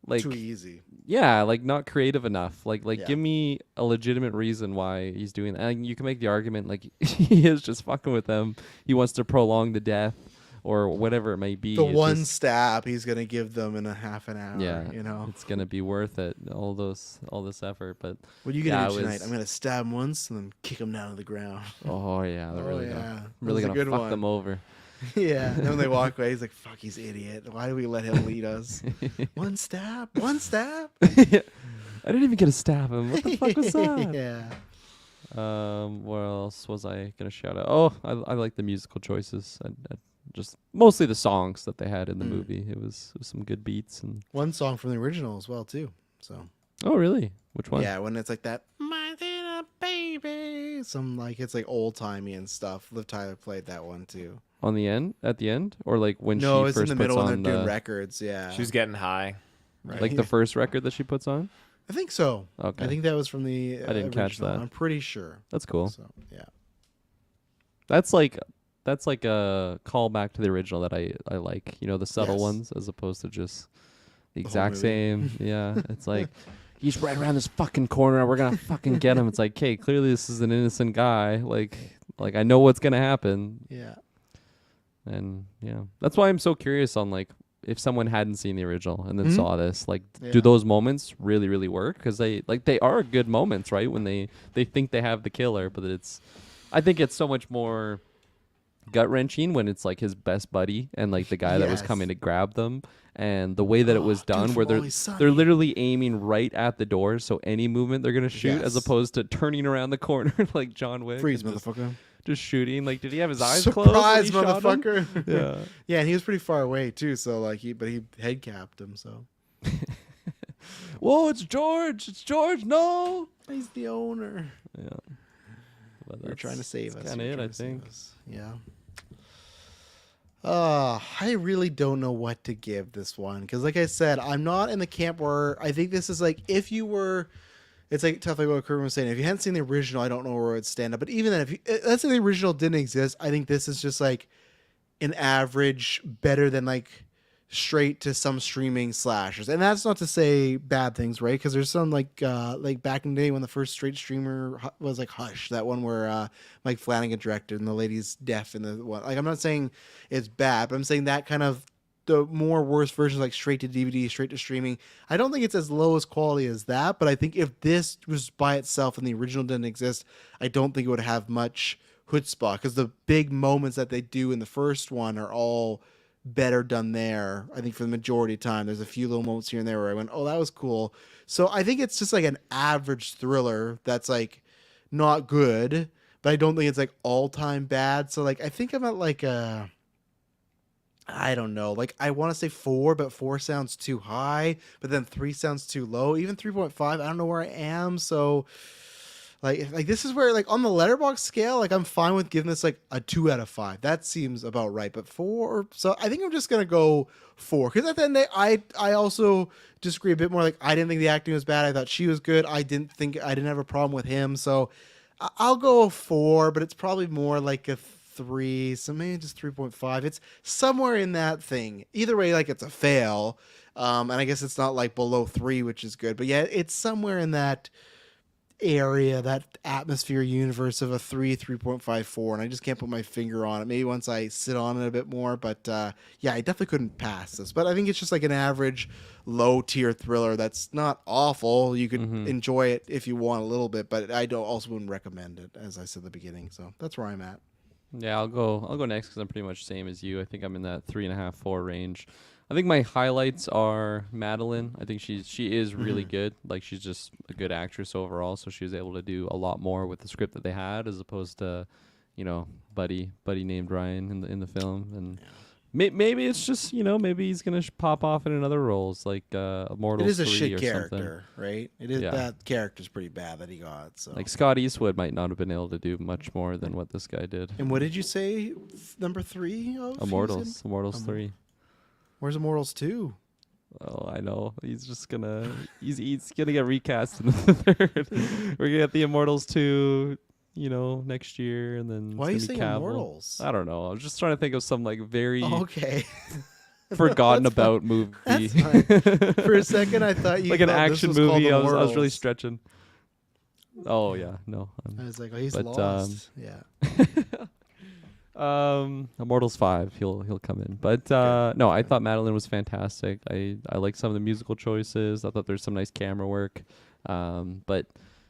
like Too easy. yeah, like not creative enough. Like Yeah. give me a legitimate reason why he's doing that. And you can make the argument like he is just fucking with them. He wants to prolong the death or whatever it may be. The It's one just- stab he's gonna give them in a half an hour. yeah, You know. it's gonna be worth it. All this effort, but What are you yeah, gonna do it tonight? was- I'm gonna stab him once and then kick him down to the ground. oh yeah, they're Oh, really yeah. gonna That really was a gonna good fuck one. them over. Yeah. And then when they walk away, he's like, "Fuck, he's an idiot. Why do we let him lead us? One stab, one stab." I didn't even get to stab him. What the fuck was that? Yeah. What else was I gonna shout out? Oh, I like the musical choices. I just mostly the songs that they had in the movie. It was some good beats and. One song from the original as well too. So Oh really? Which one? yeah, when it's like that, my little baby, some like it's like old timey and stuff. Liv Tyler played that one too. On the end, at the end, or like when No, she it's in first the puts middle when on they're doing the. records. Yeah. She was getting high. Right. Like the first record that she puts on. I think so. Okay. I think that was from the I didn't catch original. that. I'm pretty sure. That's cool. So, yeah. That's like a callback to the original that I like. You know, the subtle Yes. ones as opposed to just the whole exact movie. same. Yeah, it's like he's right around this fucking corner. We're gonna fucking get him. It's like, okay, clearly this is an innocent guy. Like I know what's gonna happen. Yeah. And yeah, that's why I'm so curious on like if someone hadn't seen the original and then Mhm. saw this, like, Yeah. do those moments really, really work? Because they are good moments, right? When they think they have the killer, but I think it's so much more gut wrenching when it's like his best buddy and like the guy that was Yes. coming to grab them, and the way that it was Dude done, from where Always Sunny. they're literally aiming right at the door, so any movement they're gonna shoot, as Yes. opposed to turning around the corner like John Wick, Freeze, and motherfucker. just shooting. Like, did he have his eyes closed? when Surprise, he shot him? motherfucker. Yeah. Yeah, and he was pretty far away too, so like he head capped him, so Whoa, it's George! It's George! No. he's the owner. Yeah. But You're trying to save us. Kind of You're it, trying I to save think. us. Yeah. I really don't know what to give this one because, like I said, I'm not in the camp where I think this is like if you were. It's like tough, like what Kerwin was saying. If you hadn't seen the original, I don't know where it would stand up. But even then, if you, let's say the original didn't exist, I think this is just like an average, better than like straight to some streaming slashers. And that's not to say bad things, right? Because there's some like back in the day when the first straight streamer was like Hush, that one where Mike Flanagan directed and the lady's deaf in the one. Like I'm not saying it's bad, but I'm saying that kind of the more worse versions like straight to DVD, straight to streaming. I don't think it's as low as quality as that, but I think if this was by itself and the original didn't exist, I don't think it would have much chutzpah because the big moments that they do in the first one are all better done there. I think for the majority of time, there's a few little moments here and there where I went, oh, that was cool. So I think it's just like an average thriller that's like not good, but I don't think it's like all time bad. So like I think I'm at like a, I don't know. Like I want to say 4, but 4 sounds too high. But then 3 sounds too low. Even 3.5, I don't know where I am. So, like this is where like on the letterbox scale, like I'm fine with giving this like a 2 out of 5. That seems about right. But 4, so I think I'm just gonna go 4 because at the end of the day, I also disagree a bit more. Like I didn't think the acting was bad. I thought she was good. I didn't have a problem with him. So I'll go 4, but it's probably more like a 3, so maybe just 3.5. It's somewhere in that thing. Either way, like it's a fail. And I guess it's not like below 3, which is good. But yeah, it's somewhere in that area, that atmosphere universe of a 3, 3.5, 4. And I just can't put my finger on it. Maybe once I sit on it a bit more. But yeah, I definitely couldn't pass this. But I think it's just like an average low tier thriller that's not awful. You could enjoy it if you want a little bit, but I also wouldn't recommend it, as I said at the beginning. So that's where I'm at. Yeah, I'll go next because I'm pretty much same as you. I think I'm in that 3.5, 4 range. I think my highlights are Madeline. I think she is really good. Like she's just a good actress overall. So she was able to do a lot more with the script that they had, as opposed to, buddy named Ryan in the film. And maybe it's just maybe he's gonna pop off in another roles like Immortals. It is a 3 shit or character, something. right? It is. Yeah. That character's pretty bad that he got. So Like Scott Eastwood might not have been able to do much more than what this guy did. And what did you say? Number 3 of Immortals 3. Where's Immortals 2? Oh, I know. He's just gonna he's gonna get recast in the third. We're gonna get the Immortals 2, next year, and then Why are you it's gonna saying be Cavill. Immortals? I don't know. I was just trying to think of some like very Okay. forgotten That's about movie. That's fine. For a second, I thought you like an thought this action was called movie. I was really Immortals. stretching. Oh yeah, no. I was like, oh, he's but, lost. Yeah. Immortals 5, he'll come in. But no, I thought Madeline was fantastic. I like some of the musical choices. I thought there's some nice camera work. But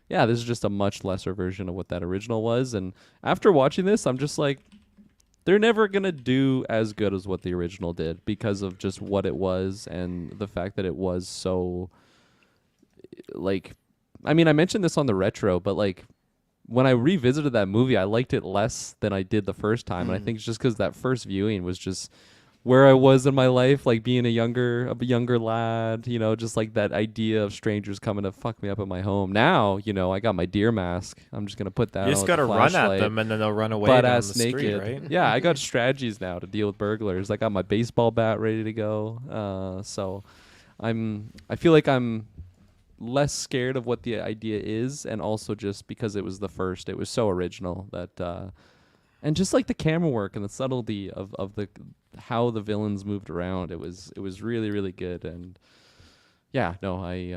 yeah, this is just a much lesser version of what that original was. And after watching this, I'm just like, they're never gonna do as good as what the original did because of just what it was and the fact that it was so like, I mean, I mentioned this on the retro, but like when I revisited that movie, I liked it less than I did the first time. And I think it's just because that first viewing was just where I was in my life, like being a younger lad, just like that idea of strangers coming to fuck me up at my home. Now, I got my deer mask. I'm just going to put that on. You just got to run at them and then they'll run away butt down ass the street, naked. right? Yeah, I got strategies now to deal with burglars. I got my baseball bat ready to go. So I feel like I'm less scared of what the idea is, and also just because it was the first, it was so original that and just like the camera work and the subtlety of the how the villains moved around, it was really really good. And yeah, no, I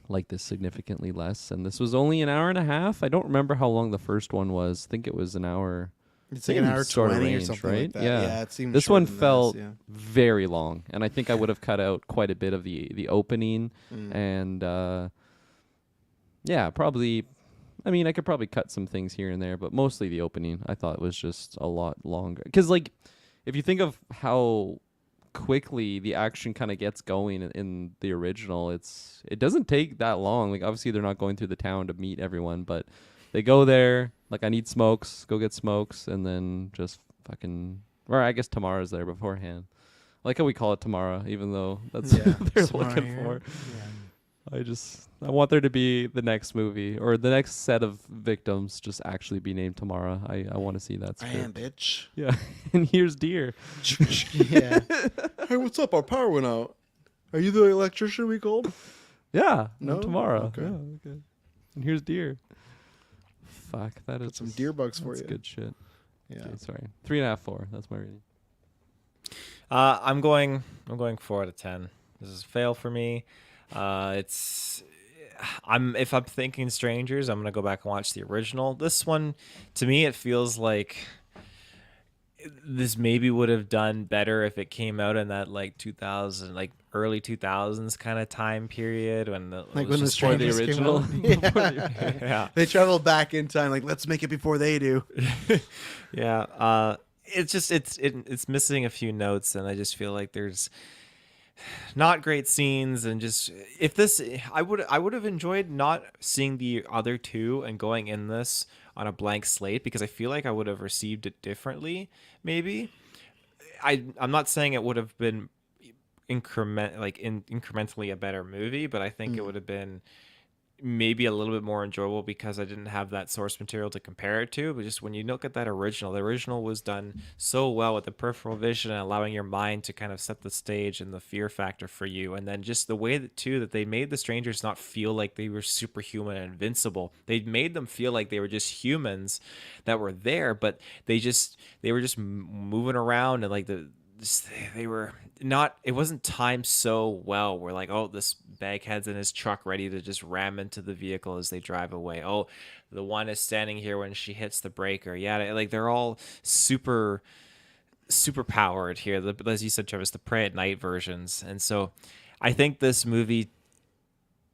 like this significantly less, and this was only an hour and a half. I don't remember how long the first one was. I think it was an hour. It's like an Same hour sort of 20 or range, something right? like that. Yeah. Yeah, it seems This one shorter than felt yeah. very long, and I think I would have cut out quite a bit of the opening, Mm. and yeah, probably. I mean, I could probably cut some things here and there, but mostly the opening I thought was just a lot longer. Because like, if you think of how quickly the action kind of gets going in the original, it doesn't take that long. Like obviously they're not going through the town to meet everyone, but they go there. Like I need smokes, go get smokes, and then just fucking. Or I guess Tamara's there beforehand. I like how we call it Tamara, even though that's Yeah, what they're Samara looking here. for. I want there to be the next movie or the next set of victims just actually be named Tamara. I want to see that I script. am, bitch. Yeah, and here's deer. Yeah. Hey, what's up? Our power went out. Are you the electrician we called? Yeah, No? Tamara. Okay. Yeah, okay. And here's deer. Fuck, that is Got some deer bugs for that's you. good shit. Yeah. Okay, sorry, 3.5, 4. That's my rating. I'm going 4 out of 10. This is a fail for me. If I'm thinking strangers, I'm gonna go back and watch the original. This one, to me, it feels like this maybe would have done better if it came out in that like 2000, like early 2000s kind of time period when Like when the before the strangers came original. out. Yeah. yeah. They travel back in time. Like, let's make it before they do. Yeah. It's just it's missing a few notes, and I just feel like there's not great scenes, and just if this I would have enjoyed not seeing the other two and going in this on a blank slate, because I feel like I would have received it differently. Maybe I'm not saying it would have been incrementally a better movie, but I think it would have been maybe a little bit more enjoyable because I didn't have that source material to compare it to. But just when you look at that original, the original was done so well with the peripheral vision and allowing your mind to kind of set the stage and the fear factor for you. And then just the way that they made the strangers not feel like they were superhuman and invincible. They made them feel like they were just humans that were there, but they were just moving around, and like they were not, it wasn't timed so well. We're like, oh, this baghead's in his truck ready to just ram into the vehicle as they drive away. Oh, the one is standing here when she hits the breaker. Yeah, like they're all super powered here. As you said, Travis, the Prey at Night versions. And so I think this movie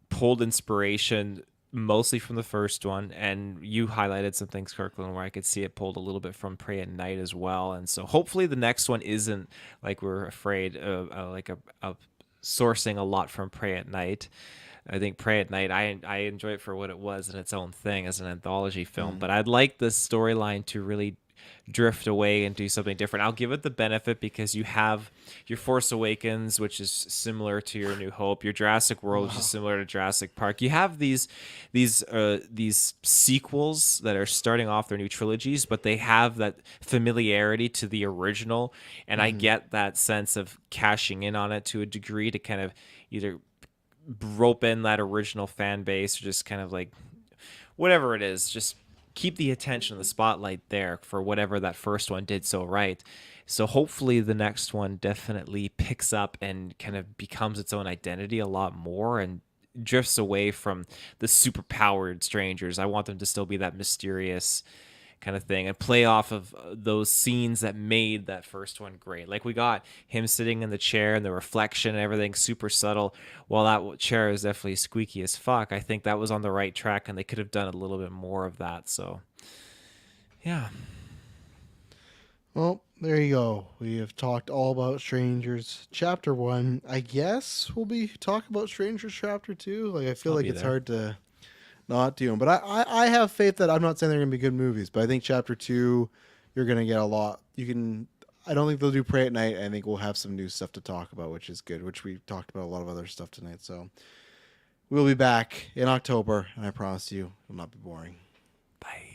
pulled inspiration mostly from the first one, and you highlighted some things, Kirkland, where I could see it pulled a little bit from Prey at Night as well. And so hopefully the next one isn't like we're afraid of sourcing a lot from Prey at Night. I think Prey at Night, I enjoy it for what it was in its own thing as an anthology film, but I'd like this storyline to really drift away and do something different. I'll give it the benefit because you have your Force Awakens, which is similar to your New Hope, your Jurassic World, which is similar to Jurassic Park. You have these sequels that are starting off their new trilogies, but they have that familiarity to the original, and I get that sense of cashing in on it to a degree to kind of either rope in that original fan base or just kind of like whatever it is, just keep the attention of the spotlight there for whatever that first one did so right. So hopefully the next one definitely picks up and kind of becomes its own identity a lot more and drifts away from the super powered strangers. I want them to still be that mysterious kind of thing and play off of those scenes that made that first one great. Like we got him sitting in the chair and the reflection and everything super subtle. While that chair is definitely squeaky as fuck, I think that was on the right track and they could have done a little bit more of that. So yeah. Well, there you go. We have talked all about Strangers Chapter 1. I guess we'll be talking about Strangers Chapter 2. Like I feel I'll like be it's there. hard to not do them. But I have faith that I'm not saying they're going to be good movies, but I think Chapter 2, you're going to get a lot. I don't think they'll do Prey at Night. I think we'll have some new stuff to talk about, which is good, which we talked about a lot of other stuff tonight. So we'll be back in October, and I promise you it will not be boring. Bye.